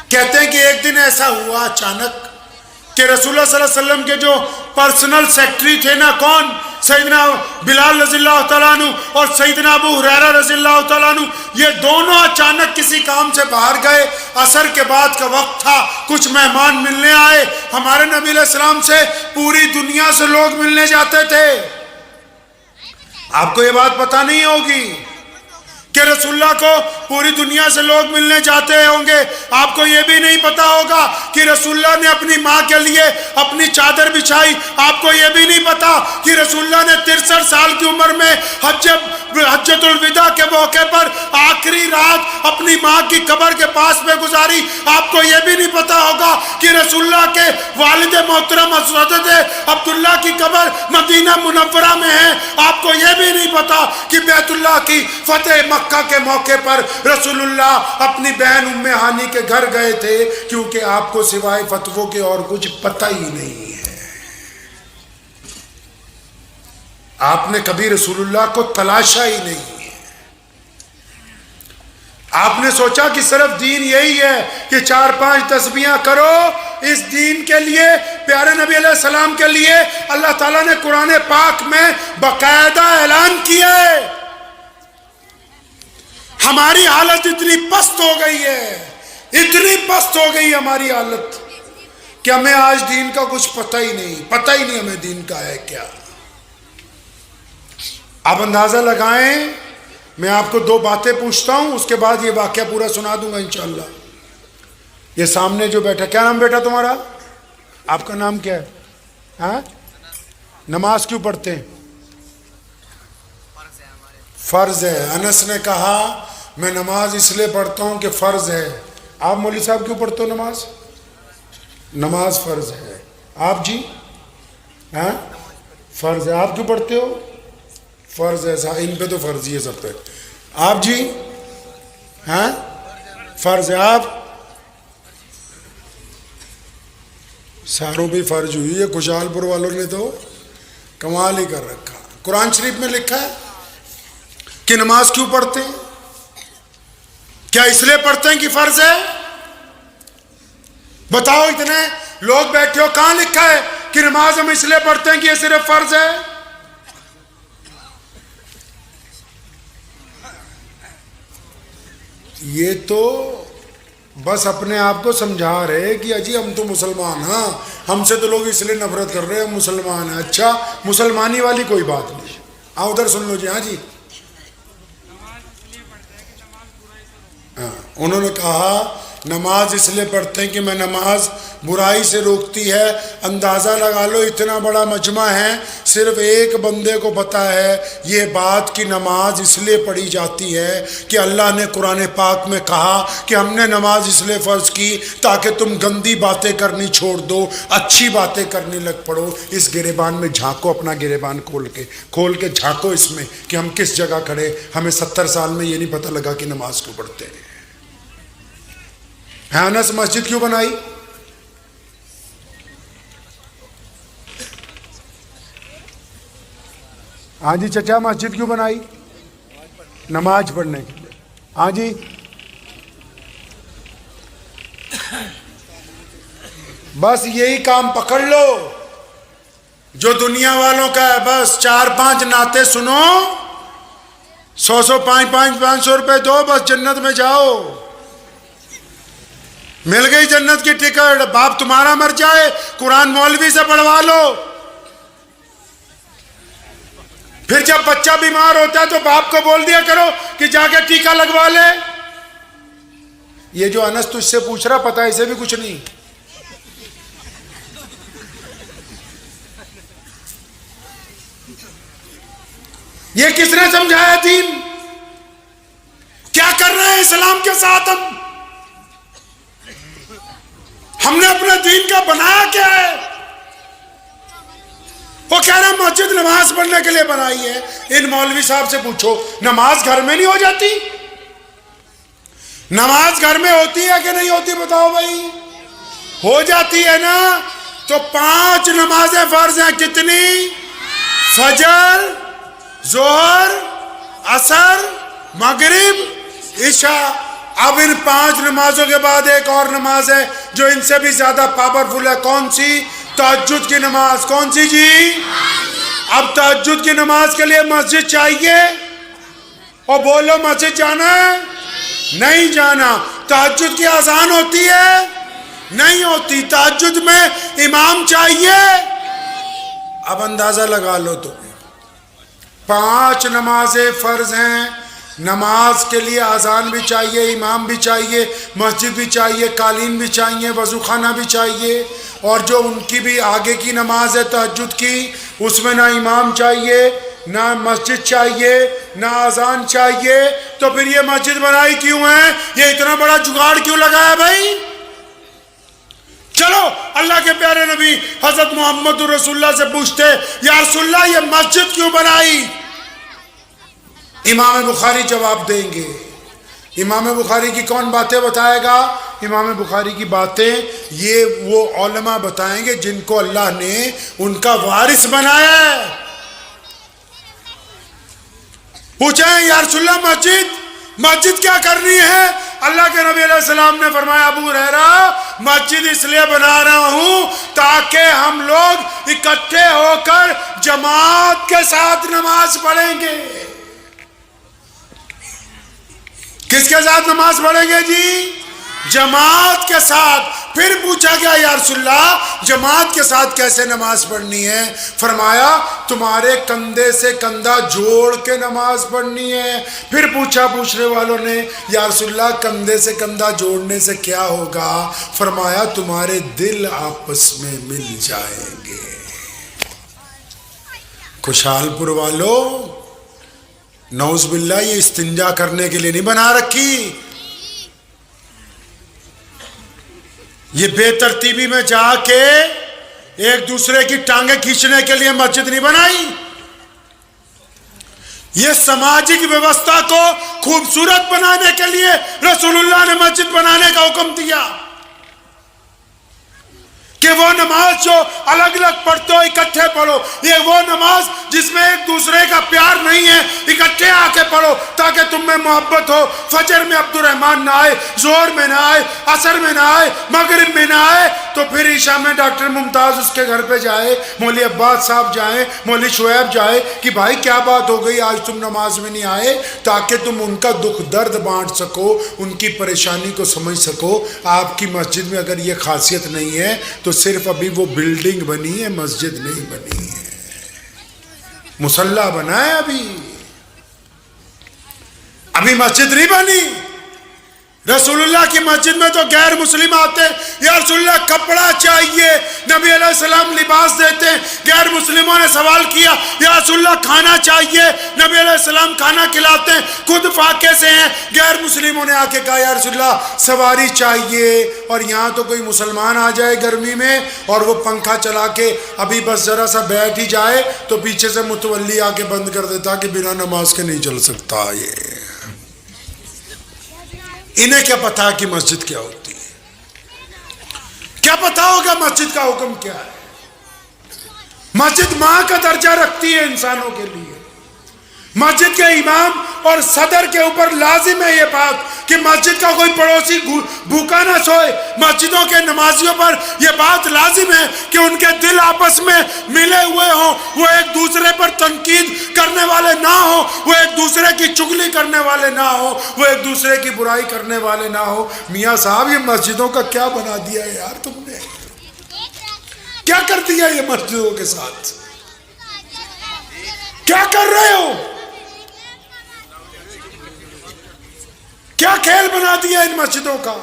کہتے ہیں کہ ایک دن ایسا ہوا اچانک کہ رسول اللہ صلی اللہ علیہ وسلم کے جو پرسنل سیکٹری تھے نا, کون, سیدنا بلال رضی اللہ تعالیٰ عنہ اور سیدنا ابو ہریرہ رضی اللہ تعالیٰ عنہ, یہ دونوں اچانک کسی کام سے باہر گئے. عصر کے بعد کا وقت تھا, کچھ مہمان ملنے آئے. ہمارے نبی علیہ السلام سے پوری دنیا سے لوگ ملنے جاتے تھے. آپ کو یہ بات پتہ نہیں ہوگی کہ رسول اللہ کو پوری دنیا سے لوگ ملنے جاتے ہوں گے. آپ کو یہ بھی نہیں پتا ہوگا کہ رسول اللہ نے اپنی ماں کے لیے اپنی چادر بچھائی. آپ کو یہ بھی نہیں پتا کہ رسول اللہ نے 63 سال کی عمر میں حجۃ الوداع کے موقع پر آخری رات اپنی ماں کی قبر کے پاس میں گزاری. آپ کو یہ بھی نہیں پتا ہوگا کہ رسول اللہ کے والد محترم حضرت عبداللہ کی قبر مدینہ منورہ میں ہے. آپ کو یہ بھی نہیں پتا کہ بیت اللہ کی فتح مکہ کے موقع پر رسول اللہ اپنی بہن ام ہانی کے گھر گئے تھے, کیونکہ آپ کو سوائے فتووں کے اور کچھ پتہ ہی نہیں ہے. آپ نے کبھی رسول اللہ کو تلاشا ہی نہیں ہے. آپ نے سوچا کہ صرف دین یہی ہے کہ 4-5 تسبیحاں کرو. اس دین کے لیے, پیارے نبی علیہ السلام کے لیے اللہ تعالیٰ نے قرآن پاک میں باقاعدہ اعلان کیا ہے. ہماری حالت اتنی پست ہو گئی ہے, اتنی پست ہو گئی ہماری حالت کہ ہمیں آج دین کا کچھ پتہ ہی نہیں ہمیں دین کا ہے کیا. آپ اندازہ لگائیں, میں آپ کو 2 باتیں پوچھتا ہوں, اس کے بعد یہ واقعہ پورا سنا دوں گا انشاءاللہ. یہ سامنے جو بیٹھا, کیا نام بیٹا تمہارا؟ آپ کا نام کیا ہے؟ ہاں, نماز کیوں پڑھتے ہیں؟ فرض ہے. انس نے کہا میں نماز اس لیے پڑھتا ہوں کہ فرض ہے. آپ مولوی صاحب کیوں پڑھتے ہو نماز؟ نماز فرض ہے. آپ جی؟ ہاں, فرض ہے. آپ کیوں پڑھتے ہو؟ فرض ہے. ان پہ تو فرض ہی ہے سب پہ. آپ جی؟ ہاں, فرض ہے. آپ ساروں پہ فرض ہوئی ہے. خوشحال پور والوں نے تو کمال ہی کر رکھا. قرآن شریف میں لکھا ہے کہ نماز کیوں پڑھتے ہیں؟ کیا اس لیے پڑھتے ہیں کہ فرض ہے؟ بتاؤ, اتنے لوگ بیٹھے ہو, کہاں لکھا ہے کہ نماز ہم اس لیے پڑھتے ہیں کہ یہ صرف فرض ہے؟ یہ تو بس اپنے آپ کو سمجھا رہے کہ اجی ہم تو مسلمان, ہاں ہم سے تو لوگ اس لیے نفرت کر رہے ہیں, ہم مسلمان ہیں. اچھا, مسلمانی والی کوئی بات نہیں. ہاں ادھر سن لو جی. ہاں جی, انہوں نے کہا نماز اس لیے پڑھتے ہیں کہ میں نماز برائی سے روکتی ہے. اندازہ لگا لو, اتنا بڑا مجمع ہے, صرف ایک بندے کو پتا ہے یہ بات کہ نماز اس لیے پڑھی جاتی ہے کہ اللہ نے قرآن پاک میں کہا کہ ہم نے نماز اس لیے فرض کی تاکہ تم گندی باتیں کرنی چھوڑ دو, اچھی باتیں کرنے لگ پڑو. اس گریبان میں جھانکو, اپنا گریبان کھول کے جھانکو اس میں کہ ہم کس جگہ کھڑے. ہمیں 70 سال میں یہ نہیں پتہ لگا کہ نماز کیوں پڑھتے ہیں. انس مسجد کیوں بنائی؟ ہاں جی چچا, مسجد کیوں بنائی؟ نماز پڑھنے کے لیے. ہاں جی, بس یہی کام پکڑ لو جو دنیا والوں کا ہے. بس 4-5 نعتیں سنو, 100 500 روپے دو, بس جنت میں جاؤ. مل گئی جنت کی ٹکٹ. باپ تمہارا مر جائے, قرآن مولوی سے پڑھوا لو. پھر جب بچہ بیمار ہوتا ہے تو باپ کو بول دیا کرو کہ جا کے ٹیکا لگوا لے. یہ جو انس تجھ سے پوچھ رہا, پتا ہے اسے بھی کچھ نہیں. یہ کس نے سمجھایا دین؟ کیا کر رہے ہیں السلام کے ساتھ ہم نے اپنے دین کا بنایا کیا ہے؟ وہ کہہ رہے ہیں مسجد نماز پڑھنے کے لیے بنائی ہے. ان مولوی صاحب سے پوچھو نماز گھر میں نہیں ہو جاتی؟ نماز گھر میں ہوتی ہے کہ نہیں ہوتی؟ بتاؤ بھائی. ہو جاتی ہے نا. تو 5 نمازیں فرض ہیں. کتنی؟ فجر، ظہر، عصر، مغرب، عشاء. اب ان 5 نمازوں کے بعد ایک اور نماز ہے جو ان سے بھی زیادہ پاورفل ہے. کون سی؟ تہجد کی نماز. کون سی جی؟ اب تہجد کی نماز کے لیے مسجد چاہیے. اور بولو مسجد جانا ہے؟ نہیں جانا. تہجد کی اذان ہوتی ہے؟ نہیں ہوتی. تہجد میں امام چاہیے. اب اندازہ لگا لو تو 5 نمازیں فرض ہیں. نماز کے لیے اذان بھی چاہیے، امام بھی چاہیے، مسجد بھی چاہیے، قالین بھی چاہیے، وضو خانہ بھی چاہیے. اور جو ان کی بھی آگے کی نماز ہے تہجد کی، اس میں نہ امام چاہیے، نہ مسجد چاہیے، نہ اذان چاہیے. تو پھر یہ مسجد بنائی کیوں ہے؟ یہ اتنا بڑا جگاڑ کیوں لگایا بھائی؟ چلو اللہ کے پیارے نبی حضرت محمد رسول اللہ سے پوچھتے یا رسول اللہ یہ مسجد کیوں بنائی؟ امام بخاری جواب دیں گے. امام بخاری کی کون باتیں بتائے گا؟ امام بخاری کی باتیں یہ وہ علماء بتائیں گے جن کو اللہ نے ان کا وارث بنایا ہے. پوچھیں یا رسول اللہ مسجد کیا کرنی ہے؟ اللہ کے نبی علیہ السلام نے فرمایا ابو ہریرہ مسجد اس لیے بنا رہا ہوں تاکہ ہم لوگ اکٹھے ہو کر جماعت کے ساتھ نماز پڑھیں گے. کس کے ساتھ نماز پڑھیں گے جی؟ جماعت کے ساتھ. پھر پوچھا گیا یا رسول اللہ جماعت کے ساتھ کیسے نماز پڑھنی ہے؟ فرمایا تمہارے کندھے سے کندھا جوڑ کے نماز پڑھنی ہے. پھر پوچھا پوچھنے والوں نے یا رسول اللہ کندھے سے کندھا جوڑنے سے کیا ہوگا؟ فرمایا تمہارے دل آپس میں مل جائیں گے. خوشحال پور والوں نعوذ باللہ یہ استنجا کرنے کے لیے نہیں بنا رکھی. یہ بے ترتیبی میں جا کے ایک دوسرے کی ٹانگیں کھینچنے کے لیے مسجد نہیں بنائی. یہ سماجک ویوستھا کو خوبصورت بنانے کے لیے رسول اللہ نے مسجد بنانے کا حکم دیا کہ وہ نماز جو الگ الگ پڑھتے ہو اکٹھے پڑھو. یہ وہ نماز جس میں ایک دوسرے کا پیار نہیں ہے اکٹھے آ کے پڑھو تاکہ تم میں محبت ہو. فجر میں عبد الرحمن نہ آئے، ظہر میں نہ آئے، عصر میں نہ آئے، مغرب میں نہ آئے تو پھر عشاء میں ڈاکٹر ممتاز اس کے گھر پہ جائے، مولوی عباس صاحب جائیں، مولوی شعیب جائے کہ بھائی کیا بات ہو گئی آج تم نماز میں نہیں آئے، تاکہ تم ان کا دکھ درد بانٹ سکو، ان کی پریشانی کو سمجھ سکو. آپ کی مسجد میں اگر یہ خاصیت نہیں ہے تو صرف ابھی وہ بلڈنگ بنی ہے، مسجد نہیں بنی ہے. مصلی بنا ہے ابھی مسجد نہیں بنی. رسول اللہ کی مسجد میں تو غیر مسلم آتے یا رسول اللہ کپڑا چاہیے، نبی علیہ السلام لباس دیتے. غیر مسلموں نے سوال کیا یا رسول اللہ کھانا چاہیے، نبی علیہ السلام کھانا کھلاتے ہیں، خود فاقے سے ہیں. غیر مسلموں نے آ کے کہا یا رسول اللہ سواری چاہیے. اور یہاں تو کوئی مسلمان آ جائے گرمی میں اور وہ پنکھا چلا کے ابھی بس ذرا سا بیٹھ ہی جائے تو پیچھے سے متولی آ کے بند کر دیتا کہ بنا نماز کے نہیں چل سکتا. یہ انہیں کیا پتا کہ مسجد کیا ہوتی ہے؟ کیا پتا ہوگا مسجد کا حکم کیا ہے؟ مسجد ماں کا درجہ رکھتی ہے انسانوں کے لیے. مسجد کے امام اور صدر کے اوپر لازم ہے یہ بات کہ مسجد کا کوئی پڑوسی بھوکا نہ سوئے. مسجدوں کے نمازیوں پر یہ بات لازم ہے کہ ان کے دل آپس میں ملے ہوئے ہوں، وہ ایک دوسرے پر تنقید کرنے والے نہ ہوں، وہ ایک دوسرے کی چغلی کرنے والے نہ ہوں، وہ ایک دوسرے کی برائی کرنے والے نہ ہوں. میاں صاحب یہ مسجدوں کا کیا بنا دیا ہے یار تم نے؟ کیا کر دیا یہ مسجدوں کے ساتھ؟ کیا کر رہے ہو؟ کیا کھیل بنا دیا ان مسجدوں کا؟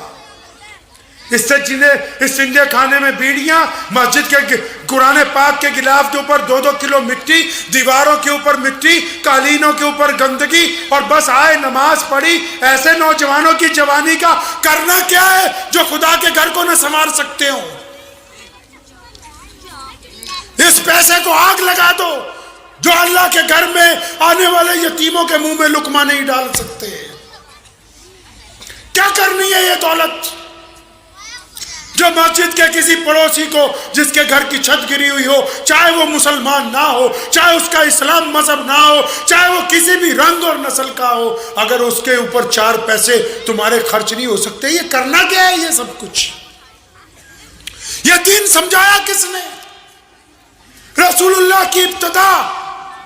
اس سنجے کھانے میں بیڑیاں، مسجد کے قرآن پاک کے غلاف کے اوپر 2-2 کلو مٹی، دیواروں کے اوپر مٹی، قالینوں کے اوپر گندگی، اور بس آئے نماز پڑھی۔ ایسے نوجوانوں کی جوانی کا کرنا کیا ہے جو خدا کے گھر کو نہ سنوار سکتے ہو؟ اس پیسے کو آگ لگا دو جو اللہ کے گھر میں آنے والے یتیموں کے منہ میں لقمہ نہیں ڈال سکتے۔ کیا کرنی ہے یہ دولت جو مسجد کے کسی پڑوسی کو جس کے گھر کی چھت گری ہوئی ہو، چاہے وہ مسلمان نہ ہو، چاہے اس کا اسلام مذہب نہ ہو، چاہے وہ کسی بھی رنگ اور نسل کا ہو، اگر اس کے اوپر 4 پیسے تمہارے خرچ نہیں ہو سکتے، یہ کرنا کیا ہے؟ یہ سب کچھ یہ دین سمجھایا کس نے؟ رسول اللہ کی ابتدا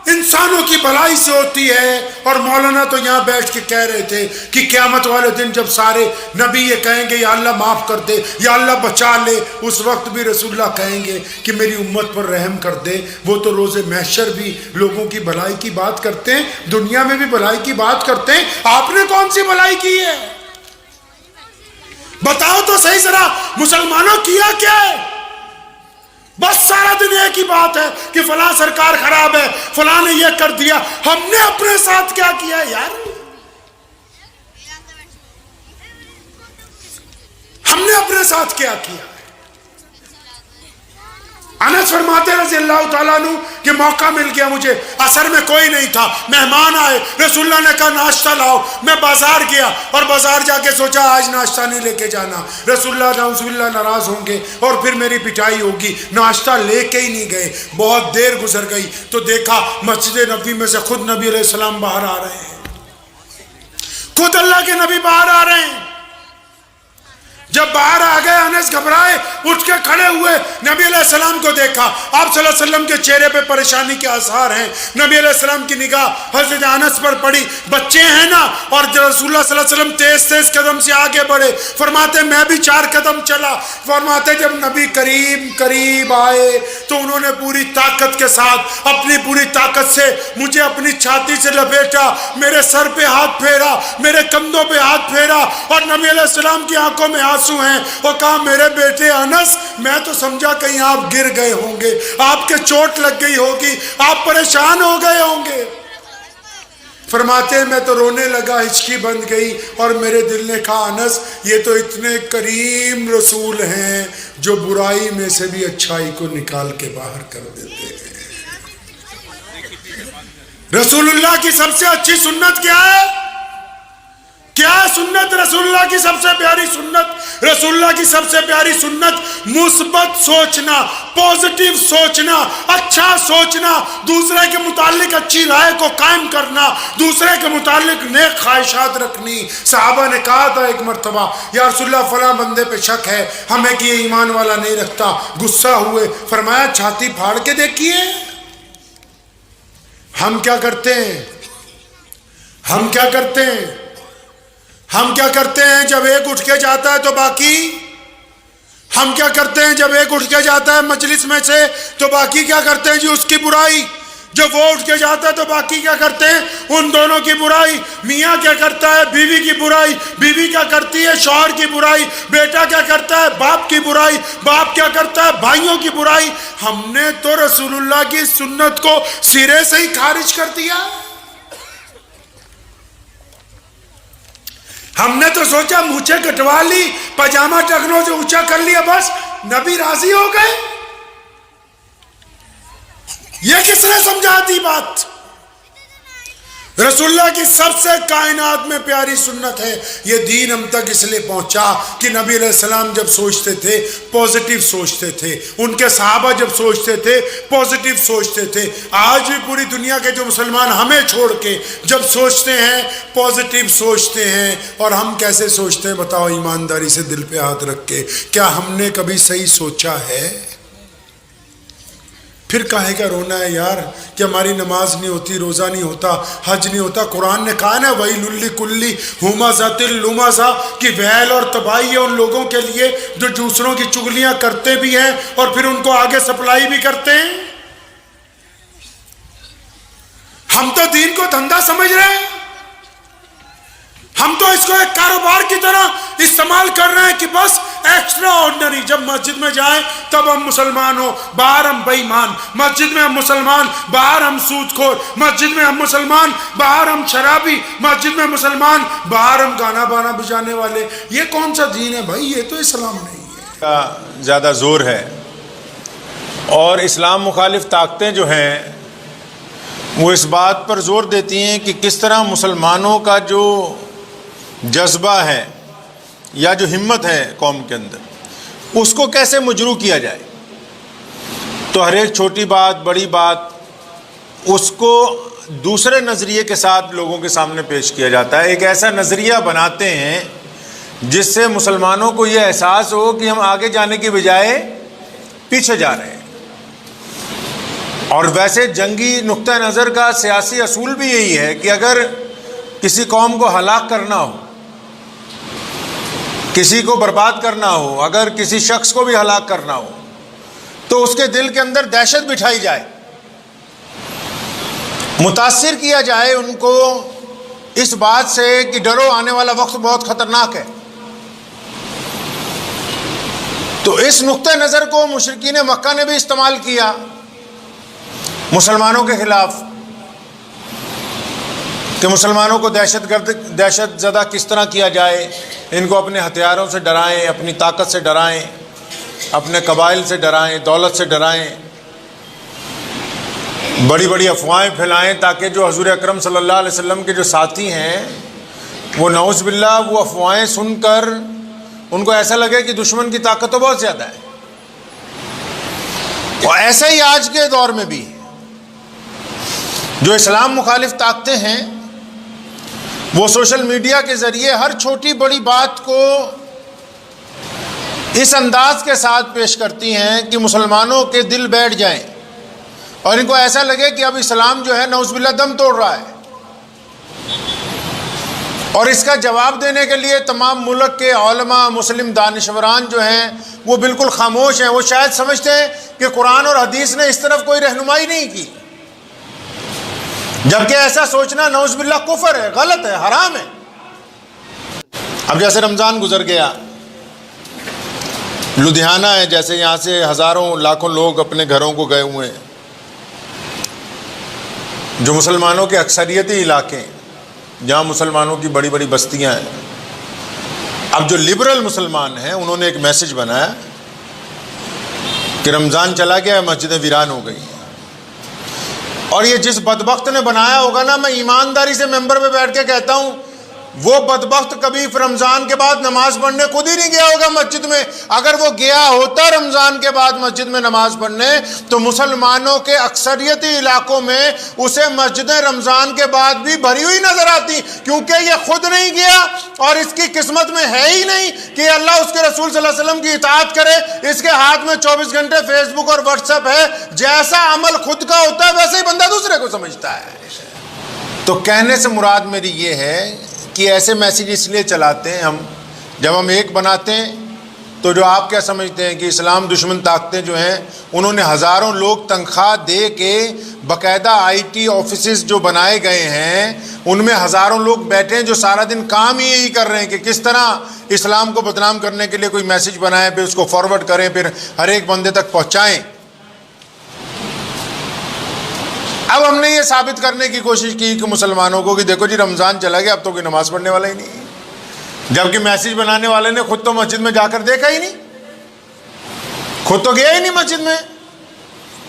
انسانوں کی بھلائی سے ہوتی ہے۔ اور مولانا تو یہاں بیٹھ کے کہہ رہے تھے کہ قیامت والے دن جب سارے نبی یہ کہیں گے یا اللہ معاف کر دے یا اللہ بچا لے، اس وقت بھی رسول اللہ کہیں گے کہ میری امت پر رحم کر دے۔ وہ تو روز محشر بھی لوگوں کی بھلائی کی بات کرتے ہیں، دنیا میں بھی بھلائی کی بات کرتے ہیں۔ آپ نے کون سی بھلائی کی ہے؟ بتاؤ تو صحیح ذرا، مسلمانوں کیا کیا ہے؟ بس سارا دن ایک ہی بات ہے کہ فلاں سرکار خراب ہے، فلاں نے یہ کر دیا۔ ہم نے اپنے ساتھ کیا کیا یار؟ ہم نے اپنے ساتھ کیا کیا؟ انس فرماتے رضی اللہ تعالیٰ عنہ کہ موقع مل گیا مجھے، عصر میں کوئی نہیں تھا، مہمان آئے، رسول اللہ نے کہا ناشتہ لاؤ۔ میں بازار گیا اور بازار جا کے سوچا آج ناشتہ نہیں لے کے جانا، رسول اللہ نعوذ باللہ ناراض ہوں گے اور پھر میری پٹائی ہوگی، ناشتہ لے کے ہی نہیں گئے۔ بہت دیر گزر گئی تو دیکھا مسجد نبوی میں سے خود نبی علیہ السلام باہر آ رہے ہیں، خود اللہ کے نبی باہر آ رہے ہیں۔ جب باہر آ گئے انس گھبرائے، اٹھ کے کھڑے ہوئے، نبی علیہ السلام کو دیکھا، آپ صلی اللہ علیہ وسلم کے چہرے پہ پریشانی کے آثار ہیں۔ نبی علیہ السلام کی نگاہ حضرت انس پر پڑی، بچے ہیں نا، اور رسول اللہ صلی اللہ علیہ وسلم تیز تیز قدم سے آگے بڑھے، فرماتے میں بھی 4 قدم چلا۔ فرماتے جب نبی قریب آئے تو انہوں نے پوری طاقت کے ساتھ، اپنی پوری طاقت سے مجھے اپنی چھاتی سے لپیٹا، میرے سر پہ ہاتھ پھیرا، میرے کندھوں پہ ہاتھ پھیرا، اور نبی علیہ السلام کی آنکھوں میں ہیں، اور کہا میرے بیٹے انس، میں تو سمجھا کہیں آپ گر گئے ہوں گے، آپ کے چوٹ لگ گئی ہوگی، آپ پریشان ہو گئے ہوں گے۔ فرماتے میں تو رونے لگا، ہچکی بند گئی، اور میرے دل نے کہا انس یہ تو اتنے کریم رسول ہیں جو برائی میں سے بھی اچھائی کو نکال کے باہر کر دیتے ہیں۔ رسول اللہ کی سب سے اچھی سنت کیا ہے؟ کیا سنت رسول اللہ کی سب سے پیاری سنت؟ رسول اللہ کی سب سے پیاری سنت مثبت سوچنا، پوزیٹیو سوچنا، اچھا سوچنا، دوسرے کے متعلق اچھی رائے کو قائم کرنا، دوسرے کے متعلق نیک خواہشات رکھنی۔ صحابہ نے کہا تھا ایک مرتبہ یا رسول اللہ فلاں بندے پہ شک ہے ہمیں کہ یہ ایمان والا نہیں رکھتا، غصہ ہوئے، فرمایا چھاتی پھاڑ کے دیکھیے۔ ہم کیا کرتے ہیں؟ ہم کیا کرتے ہیں؟ ہم کیا کرتے ہیں جب ایک اٹھ کے جاتا ہے تو باقی؟ ہم کیا کرتے ہیں جب ایک اٹھ کے جاتا ہے مجلس میں سے تو باقی کیا کرتے ہیں؟ جی اس کی برائی۔ جب وہ اٹھ کے جاتا ہے تو باقی کیا کرتے ہیں؟ ان دونوں کی برائی۔ میاں کیا کرتا ہے؟ بیوی کی برائی۔ بیوی کیا کرتی ہے؟ شوہر کی برائی۔ بیٹا کیا کرتا ہے؟ باپ کی برائی۔ باپ کیا کرتا ہے؟ بھائیوں کی برائی۔ ہم نے تو رسول اللہ کی سنت کو سرے سے ہی خارج کر دیا۔ ہم نے تو سوچا مونچھیں کٹوا لی، پاجامہ ٹکنوں سے اونچا کر لیا، بس نبی راضی ہو گئے۔ یہ کس نے سمجھا دی بات؟ رسول اللہ کی سب سے کائنات میں پیاری سنت ہے۔ یہ دین ہم تک اس لیے پہنچا کہ نبی علیہ السلام جب سوچتے تھے پوزیٹیو سوچتے تھے، ان کے صحابہ جب سوچتے تھے پوزیٹیو سوچتے تھے۔ آج بھی پوری دنیا کے جو مسلمان ہمیں چھوڑ کے جب سوچتے ہیں پوزیٹیو سوچتے ہیں، اور ہم کیسے سوچتے ہیں بتاؤ ایمانداری سے دل پہ ہاتھ رکھ کے؟ کیا ہم نے کبھی صحیح سوچا ہے؟ پھر کہے گا رونا ہے یار کہ ہماری نماز نہیں ہوتی، روزہ نہیں ہوتا، حج نہیں ہوتا۔ قرآن نے کہا نا وَيْلٌ لِّكُلِّ ہُمَزَةٍ لُمَزَةٍ کہ ویل اور تباہی ہے ان لوگوں کے لیے جو دوسروں کی چغلیاں کرتے بھی ہیں اور پھر ان کو آگے سپلائی بھی کرتے ہیں۔ ہم تو دین کو دھندا سمجھ رہے ہیں، ہم تو اس کو ایک کاروبار کی طرح استعمال کر رہے ہیں کہ بس ایکسٹرا آرڈنری. جب مسجد میں جائیں تب ہم مسلمان ہو, باہر ہم بے ایمان. مسجد میں ہم مسلمان, باہر ہم سود خور. مسجد میں ہم مسلمان, باہر ہم شرابی. مسجد میں مسلمان, باہر ہم گانا بانا بجانے والے. یہ کون سا دین ہے بھائی؟ یہ تو اسلام نہیں ہے. کا زیادہ زور ہے, اور اسلام مخالف طاقتیں جو ہیں وہ اس بات پر زور دیتی ہیں کہ کس طرح مسلمانوں کا جو جذبہ ہے یا جو ہمت ہے قوم کے اندر, اس کو کیسے مجروح کیا جائے. تو ہر ایک چھوٹی بات بڑی بات اس کو دوسرے نظریے کے ساتھ لوگوں کے سامنے پیش کیا جاتا ہے. ایک ایسا نظریہ بناتے ہیں جس سے مسلمانوں کو یہ احساس ہو کہ ہم آگے جانے کی بجائے پیچھے جا رہے ہیں. اور ویسے جنگی نقطہ نظر کا سیاسی اصول بھی یہی ہے کہ اگر کسی قوم کو ہلاک کرنا ہو, کسی کو برباد کرنا ہو, اگر کسی شخص کو بھی ہلاک کرنا ہو تو اس کے دل کے اندر دہشت بٹھائی جائے, متاثر کیا جائے ان کو اس بات سے کہ ڈرو آنے والا وقت بہت خطرناک ہے. تو اس نقطہ نظر کو مشرکین مکہ نے بھی استعمال کیا مسلمانوں کے خلاف, کہ مسلمانوں کو دہشت زدہ کس طرح کیا جائے, ان کو اپنے ہتھیاروں سے ڈرائیں, اپنی طاقت سے ڈرائیں, اپنے قبائل سے ڈرائیں, دولت سے ڈرائیں, بڑی بڑی افواہیں پھیلائیں تاکہ جو حضور اکرم صلی اللہ علیہ وسلم کے جو ساتھی ہیں وہ نعوذ باللہ وہ افواہیں سن کر ان کو ایسا لگے کہ دشمن کی طاقت تو بہت زیادہ ہے. اور ایسا ہی آج کے دور میں بھی جو اسلام مخالف طاقتیں ہیں وہ سوشل میڈیا کے ذریعے ہر چھوٹی بڑی بات کو اس انداز کے ساتھ پیش کرتی ہیں کہ مسلمانوں کے دل بیٹھ جائیں اور ان کو ایسا لگے کہ اب اسلام جو ہے نعوذ باللہ دم توڑ رہا ہے. اور اس کا جواب دینے کے لیے تمام ملک کے علماء مسلم دانشوران جو ہیں وہ بالکل خاموش ہیں. وہ شاید سمجھتے ہیں کہ قرآن اور حدیث نے اس طرف کوئی رہنمائی نہیں کی, جبکہ ایسا سوچنا نعوذ باللہ کفر ہے, غلط ہے, حرام ہے. اب جیسے رمضان گزر گیا, لدھیانہ ہے جیسے, یہاں سے ہزاروں لاکھوں لوگ اپنے گھروں کو گئے ہوئے ہیں, جو مسلمانوں کے اکثریتی علاقے ہیں جہاں مسلمانوں کی بڑی بڑی بستیاں ہیں. اب جو لبرل مسلمان ہیں انہوں نے ایک میسج بنایا کہ رمضان چلا گیا ہے, مسجدیں ویران ہو گئی. اور یہ جس بدبخت نے بنایا ہوگا نا, میں ایمانداری سے ممبر پہ بیٹھ کے کہتا ہوں وہ بدبخت کبھی رمضان کے بعد نماز پڑھنے خود ہی نہیں گیا ہوگا مسجد میں. اگر وہ گیا ہوتا رمضان کے بعد مسجد میں نماز پڑھنے تو مسلمانوں کے اکثریتی علاقوں میں اسے مسجدیں رمضان کے بعد بھی بھری ہوئی نظر آتی, کیونکہ یہ خود نہیں گیا اور اس کی قسمت میں ہے ہی نہیں کہ اللہ اس کے رسول صلی اللہ علیہ وسلم کی اطاعت کرے. اس کے ہاتھ میں 24 گھنٹے فیس بک اور واٹس ایپ ہے. جیسا عمل خود کا ہوتا ہے ویسے ہی بندہ دوسرے کو سمجھتا ہے. تو کہنے سے مراد میری یہ ہے کہ ایسے میسیج اس لیے چلاتے ہیں ہم, جب ہم ایک بناتے ہیں تو جو آپ کیا سمجھتے ہیں کہ اسلام دشمن طاقتیں جو ہیں انہوں نے ہزاروں لوگ تنخواہ دے کے باقاعدہ IT آفیسز جو بنائے گئے ہیں ان میں ہزاروں لوگ بیٹھے ہیں جو سارا دن کام ہی یہی کر رہے ہیں کہ کس طرح اسلام کو بدنام کرنے کے لیے کوئی میسیج بنائیں, پھر اس کو فارورڈ کریں, پھر ہر ایک بندے تک پہنچائیں. اب ہم نے یہ ثابت کرنے کی کوشش کی کہ مسلمانوں کو کہ دیکھو جی رمضان چلا گیا, اب تو کوئی نماز پڑھنے والا ہی نہیں, جبکہ میسیج بنانے والے نے خود تو مسجد میں جا کر دیکھا ہی نہیں, خود تو گیا ہی نہیں مسجد میں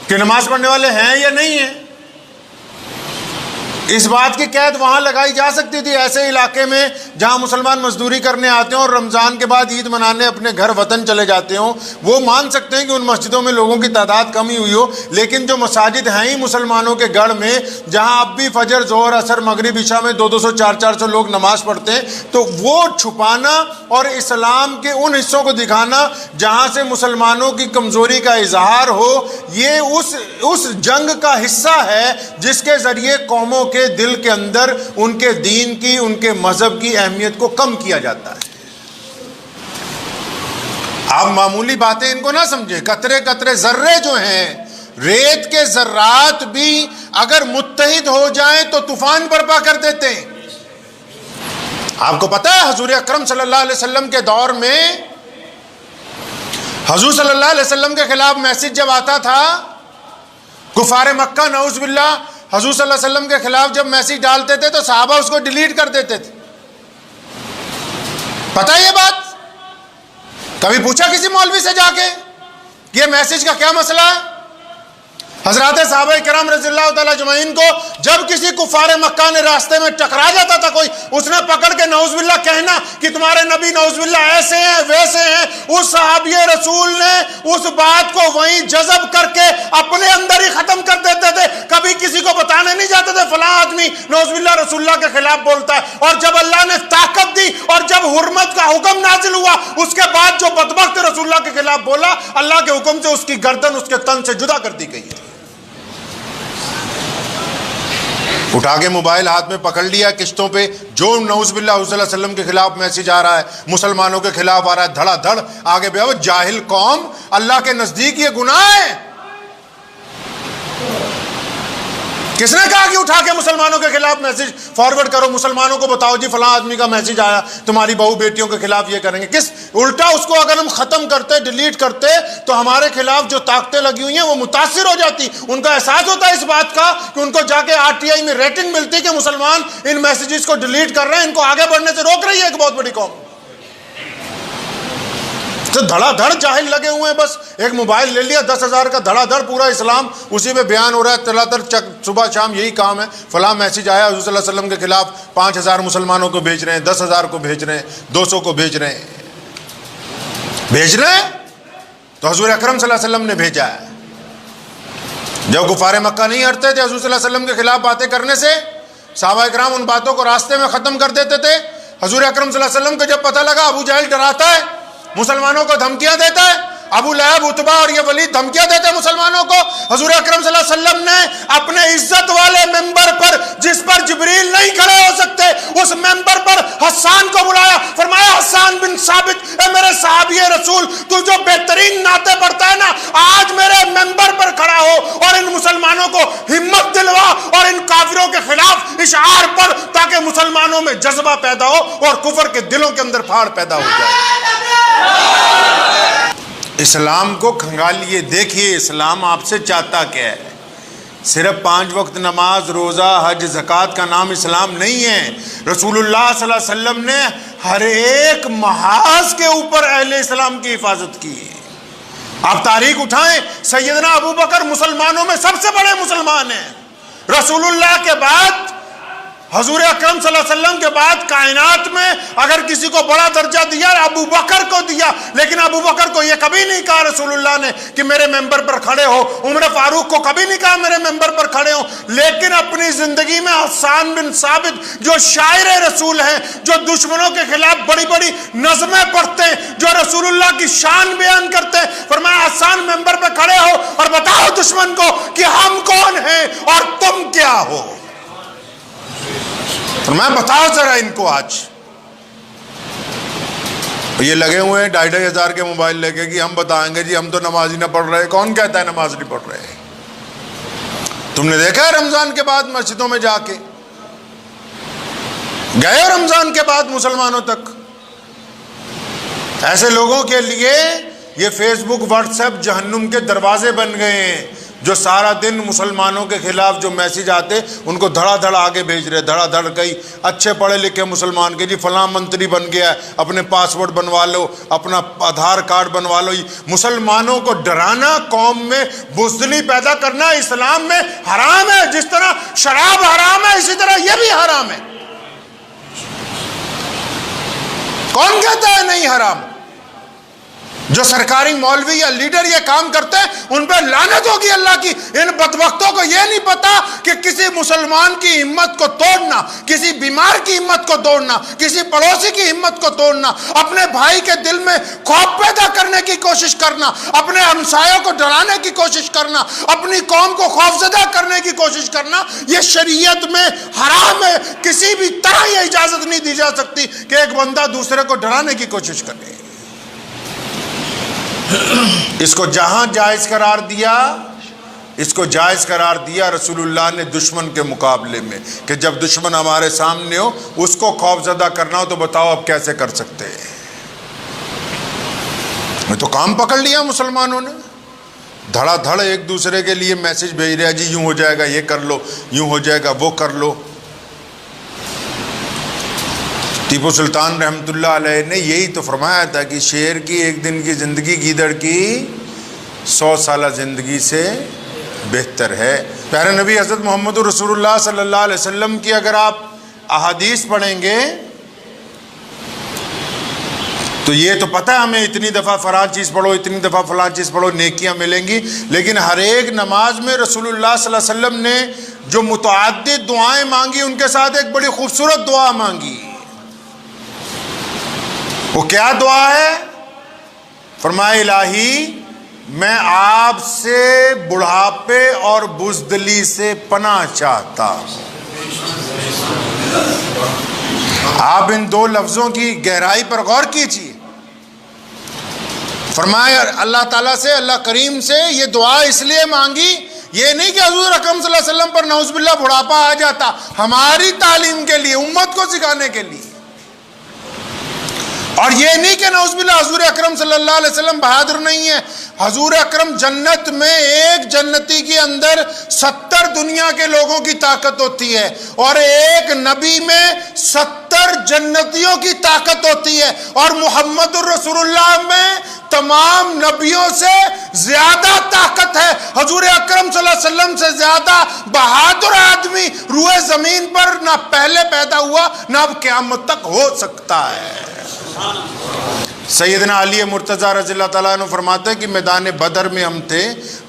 کہ نماز پڑھنے والے ہیں یا نہیں ہیں. اس بات کی قید وہاں لگائی جا سکتی تھی ایسے علاقے میں جہاں مسلمان مزدوری کرنے آتے ہیں اور رمضان کے بعد عید منانے اپنے گھر وطن چلے جاتے ہوں. وہ مان سکتے ہیں کہ ان مسجدوں میں لوگوں کی تعداد کم ہی ہوئی ہو, لیکن جو مساجد ہیں ہی مسلمانوں کے گڑھ میں جہاں اب بھی فجر ظہر عصر مغرب عشاء میں 200 400 لوگ نماز پڑھتے ہیں, تو وہ چھپانا اور اسلام کے ان حصوں کو دکھانا جہاں سے مسلمانوں کی کمزوری کا اظہار ہو, یہ اس جنگ کا حصہ ہے جس کے ذریعے قوموں کے دل کے اندر ان کے دین کی, ان کے مذہب کی اہمیت کو کم کیا جاتا ہے. آپ معمولی باتیں ان کو نہ سمجھیں. قطرے قطرے ذرے جو ہیں, ریت کے ذرات بھی اگر متحد ہو جائیں تو طوفان برپا کر دیتے ہیں. آپ کو پتہ ہے حضور اکرم صلی اللہ علیہ وسلم کے دور میں حضور صلی اللہ علیہ وسلم کے خلاف میسج جب آتا تھا، کفار مکہ نعوذ باللہ حضور صلی اللہ علیہ وسلم کے خلاف جب میسج ڈالتے تھے تو صحابہ اس کو ڈیلیٹ کر دیتے تھے. پتہ ہے یہ بات؟ کبھی پوچھا کسی مولوی سے جا کے کہ یہ میسج کا کیا مسئلہ ہے؟ حضرات صحابہ کرام رضی اللہ تعالیٰ اجمعین کو جب کسی کفار مکہ نے راستے میں ٹکرا جاتا تھا کوئی، اس نے پکڑ کے نعوذ باللہ کہنا کہ تمہارے نبی نعوذ باللہ ایسے ہیں ویسے ہیں، اس صحابی رسول نے اس بات کو وہیں جذب کر کے اپنے اندر ہی ختم کر دیتے تھے. کبھی کسی کو بتانے نہیں جاتے تھے فلاں آدمی نعوذ باللہ رسول اللہ کے خلاف بولتا ہے. اور جب اللہ نے طاقت دی اور جب حرمت کا حکم نازل ہوا، اس کے بعد جو بدبخت رسول اللہ کے خلاف بولا، اللہ کے حکم سے اس کی گردن اس کے تن سے جدا کر دی گئی ہے. اٹھا کے موبائل ہاتھ میں پکڑ لیا قسطوں پہ، جو نعوذ باللہ صلی اللہ علیہ وسلم کے خلاف میسج آ رہا ہے، مسلمانوں کے خلاف آ رہا ہے، دھڑا دھڑ آگے بڑھو. جاہل قوم، اللہ کے نزدیک یہ گناہ ہے. کس نے کہا کہ اٹھا کے مسلمانوں کے خلاف میسج فارورڈ کرو، مسلمانوں کو بتاؤ جی فلاں آدمی کا میسج آیا تمہاری بہو بیٹیوں کے خلاف یہ کریں گے؟ کس الٹا اس کو اگر ہم ختم کرتے، ڈیلیٹ کرتے، تو ہمارے خلاف جو طاقتیں لگی ہوئی ہیں وہ متاثر ہو جاتی. ان کا احساس ہوتا ہے اس بات کا کہ ان کو جا کے RTI میں ریٹنگ ملتی کہ مسلمان ان میسیجز کو ڈیلیٹ کر رہے ہیں، ان کو آگے بڑھنے سے روک رہی ہے ایک بہت بڑی قوم. تو دھڑا دھڑ جاہل لگے ہوئے ہیں. بس ایک موبائل لے لیا 10,000 کا، دھڑا دھڑ پورا اسلام اسی پہ بیان ہو رہا ہے. تلا تر صبح شام یہی کام ہے. فلاں میسج آیا حضور صلی اللہ علیہ وسلم کے خلاف، 5,000 مسلمانوں کو بھیج رہے ہیں، 10,000 کو بھیج رہے ہیں، 200 کو بھیج رہے ہیں. تو حضور اکرم صلی اللہ علیہ وسلم نے بھیجا ہے. جب کفار مکہ نہیں ہٹتے تھے حضور صلی اللہ علیہ وسلم کے خلاف باتیں کرنے سے، صحابہ کرام ان باتوں کو راستے میں ختم کر دیتے تھے. حضور اکرم صلی اللہ علیہ وسلم کو جب پتہ لگا ابو جہل ڈراتا ہے، مسلمانوں کو دھمکیاں دیتا ہے، ابو لہب، عتبہ اور یہ ولید دھمکیاں دیتے ہیں مسلمانوں کو، حضور اکرم صلی اللہ علیہ وسلم نے اپنے عزت والے ممبر پر جس پر جبریل نہیں کھڑے ہو سکتے، اس ممبر پر حسان کو بلایا. فرمایا حسان بن ثابت، اے میرے صحابی رسول، تو جو بہترین نعتیں پڑھتا ہے نا، آج میرے ممبر پر کھڑا ہو اور ان مسلمانوں کو ہمت دلوا اور ان کافروں کے خلاف اشعار پڑھ، تاکہ مسلمانوں میں جذبہ پیدا ہو اور کفر کے دلوں کے اندر پھاڑ پیدا ہو جائے. اسلام کو کھنگالیے، دیکھیے اسلام آپ سے چاہتا کیا ہے. صرف 5 وقت نماز، روزہ، حج، زکوٰۃ کا نام اسلام نہیں ہے. رسول اللہ صلی اللہ علیہ وسلم نے ہر ایک محاذ کے اوپر اہل اسلام کی حفاظت کی. آپ تاریخ اٹھائیں، سیدنا ابو بکر مسلمانوں میں سب سے بڑے مسلمان ہیں. رسول اللہ کے بعد، حضور اکرم صلی اللہ علیہ وسلم کے بعد کائنات میں اگر کسی کو بڑا درجہ دیا ابو بکر کو دیا. لیکن ابو بکر کو یہ کبھی نہیں کہا رسول اللہ نے کہ میرے ممبر پر کھڑے ہو. عمر فاروق کو کبھی نہیں کہا میرے ممبر پر کھڑے ہو. لیکن اپنی زندگی میں حسان بن ثابت جو شاعر رسول ہیں، جو دشمنوں کے خلاف بڑی بڑی نظمیں پڑھتے ہیں، جو رسول اللہ کی شان بیان کرتے ہیں، فرمایا حسان ممبر پر کھڑے ہو اور بتاؤ دشمن کو کہ ہم کون ہیں اور تم کیا ہو. میں بتاؤ ذرا ان کو. آج یہ لگے ہوئے ہیں 2,500 کے موبائل لے کے کہ ہم بتائیں گے جی ہم تو نماز ہی نہ پڑھ رہے. کون کہتا ہے نماز نہیں پڑھ رہے؟ تم نے دیکھا ہے رمضان کے بعد مسجدوں میں جا کے گئے، رمضان کے بعد مسلمانوں تک. ایسے لوگوں کے لیے یہ فیس بک، واٹس ایپ جہنم کے دروازے بن گئے ہیں، جو سارا دن مسلمانوں کے خلاف جو میسج آتے ان کو دھڑا دھڑ آگے بھیج رہے. دھڑا دھڑ کئی اچھے پڑھے لکھے مسلمان کے جی فلاں منتری بن گیا ہے، اپنے پاسورڈ بنوا لو، اپنا آدھار کارڈ بنوا لو. مسلمانوں کو ڈرانا، قوم میں بزدلی پیدا کرنا اسلام میں حرام ہے. جس طرح شراب حرام ہے اسی طرح یہ بھی حرام ہے. کون کہتا ہے نہیں حرام؟ جو سرکاری مولوی یا لیڈر یہ کام کرتے ہیں ان پہ لعنت ہوگی اللہ کی. ان بدبختوں کو یہ نہیں پتا کہ کسی مسلمان کی ہمت کو توڑنا، کسی بیمار کی ہمت کو توڑنا، کسی پڑوسی کی ہمت کو توڑنا، اپنے بھائی کے دل میں خوف پیدا کرنے کی کوشش کرنا، اپنے ہمسایوں کو ڈرانے کی کوشش کرنا، اپنی قوم کو خوفزدہ کرنے کی کوشش کرنا، یہ شریعت میں حرام ہے. کسی بھی طرح یہ اجازت نہیں دی جا سکتی کہ ایک بندہ دوسرے کو ڈرانے کی کوشش کرے. اس کو جہاں جائز قرار دیا، اس کو جائز قرار دیا رسول اللہ نے دشمن کے مقابلے میں، کہ جب دشمن ہمارے سامنے ہو اس کو خوف زدہ کرنا ہو تو بتاؤ اب کیسے کر سکتے ہیں. میں تو کام پکڑ لیا مسلمانوں نے، دھڑا دھڑ ایک دوسرے کے لیے میسج بھیج رہا جی یوں ہو جائے گا یہ کر لو، یوں ہو جائے گا وہ کر لو۔ ٹیپو سلطان رحمۃ اللہ علیہ نے یہی تو فرمایا تھا کہ شیر کی ایک دن کی زندگی گیدڑ کی 100 سالہ زندگی سے بہتر ہے۔ پیارے نبی حضرت محمد رسول اللہ صلی اللہ علیہ وسلم کی اگر آپ احادیث پڑھیں گے تو یہ تو پتہ ہے ہمیں اتنی دفعہ فلاں چیز پڑھو، اتنی دفعہ فلاں چیز پڑھو، نیکیاں ملیں گی، لیکن ہر ایک نماز میں رسول اللہ صلی اللہ علیہ وسلم نے جو متعدد دعائیں مانگی ان کے ساتھ ایک بڑی خوبصورت دعا مانگی۔ وہ کیا دعا ہے؟ فرمایا الہی میں آپ سے بڑھاپے اور بزدلی سے پناہ چاہتا ہوں۔ آپ ان دو لفظوں کی گہرائی پر غور کیجیے۔ فرمایا اللہ تعالیٰ سے، اللہ کریم سے یہ دعا اس لیے مانگی، یہ نہیں کہ حضور اکرم صلی اللہ علیہ وسلم پر نعوذ باللہ بڑھاپا آ جاتا، ہماری تعلیم کے لیے، امت کو سکھانے کے لیے، اور یہ نہیں کہ نعوذ باللہ حضور اکرم صلی اللہ علیہ وسلم بہادر نہیں ہے۔ حضور اکرم جنت میں ایک جنتی کے اندر 70 دنیا کے لوگوں کی طاقت ہوتی ہے، اور ایک نبی میں 70 جنتیوں کی طاقت ہوتی ہے، اور محمد الرسول اللہ میں تمام نبیوں سے زیادہ طاقت ہے۔ حضور اکرم صلی اللہ علیہ وسلم سے زیادہ بہادر آدمی روئے زمین پر نہ پہلے پیدا ہوا نہ اب قیامت تک ہو سکتا ہے۔ سیدنا علی مرتضیٰ رضی اللہ تعالیٰ عنہ فرماتے ہیں کہ میدان بدر میں ہم تھے،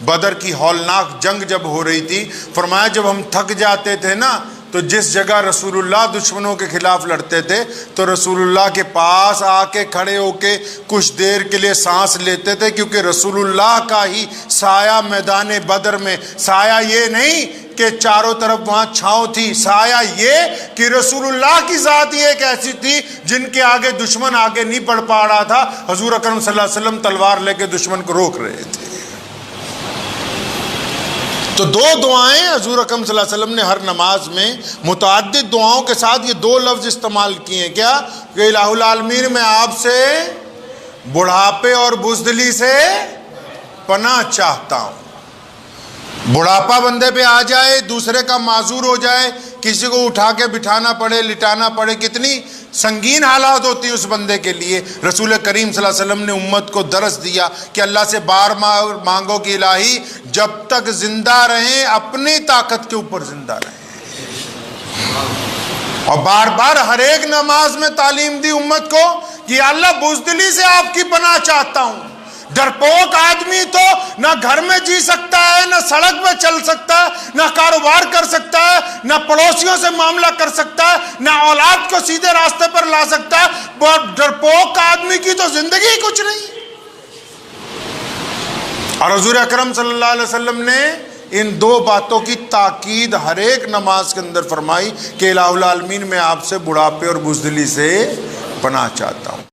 بدر کی ہولناک جنگ جب ہو رہی تھی، فرمایا جب ہم تھک جاتے تھے نا تو جس جگہ رسول اللہ دشمنوں کے خلاف لڑتے تھے تو رسول اللہ کے پاس آ کے کھڑے ہو کے کچھ دیر کے لیے سانس لیتے تھے، کیونکہ رسول اللہ کا ہی سایہ میدان بدر میں، سایہ یہ نہیں کہ چاروں طرف وہاں چھاؤں تھی، سایہ یہ کہ رسول اللہ کی ذات ہی ایک ایسی تھی جن کے آگے دشمن آگے نہیں بڑھ پا رہا تھا، حضور اکرم صلی اللہ علیہ وسلم تلوار لے کے دشمن کو روک رہے تھے۔ تو دو دعائیں حضور اکرم صلی اللہ علیہ وسلم نے ہر نماز میں متعدد دعاؤں کے ساتھ یہ دو لفظ استعمال کیے ہیں، کیا کہ الہ العالمین میں آپ سے بڑھاپے اور بزدلی سے پناہ چاہتا ہوں۔ بڑھاپا بندے پہ آ جائے، دوسرے کا معذور ہو جائے، کسی کو اٹھا کے بٹھانا پڑے، لٹانا پڑے، کتنی سنگین حالات ہوتی ہیں اس بندے کے لیے۔ رسول کریم صلی اللہ علیہ وسلم نے امت کو درس دیا کہ اللہ سے بار مانگو کہ الہی جب تک زندہ رہیں اپنی طاقت کے اوپر زندہ رہیں، اور بار بار ہر ایک نماز میں تعلیم دی امت کو کہ اللہ بزدلی سے آپ کی پناہ چاہتا ہوں۔ ڈرپوک آدمی تو نہ گھر میں جی سکتا ہے، نہ سڑک پہ چل سکتا ہے، نہ کاروبار کر سکتا ہے، نہ پڑوسیوں سے معاملہ کر سکتا ہے، نہ اولاد کو سیدھے راستے پر لا سکتا ہے۔ ڈرپوک آدمی کی تو زندگی کچھ نہیں۔ اور حضور اکرم صلی اللہ علیہ وسلم نے ان دو باتوں کی تاکید ہر ایک نماز کے اندر فرمائی کہ الہ العالمین میں آپ سے بڑھاپے اور بزدلی سے پناہ چاہتا ہوں۔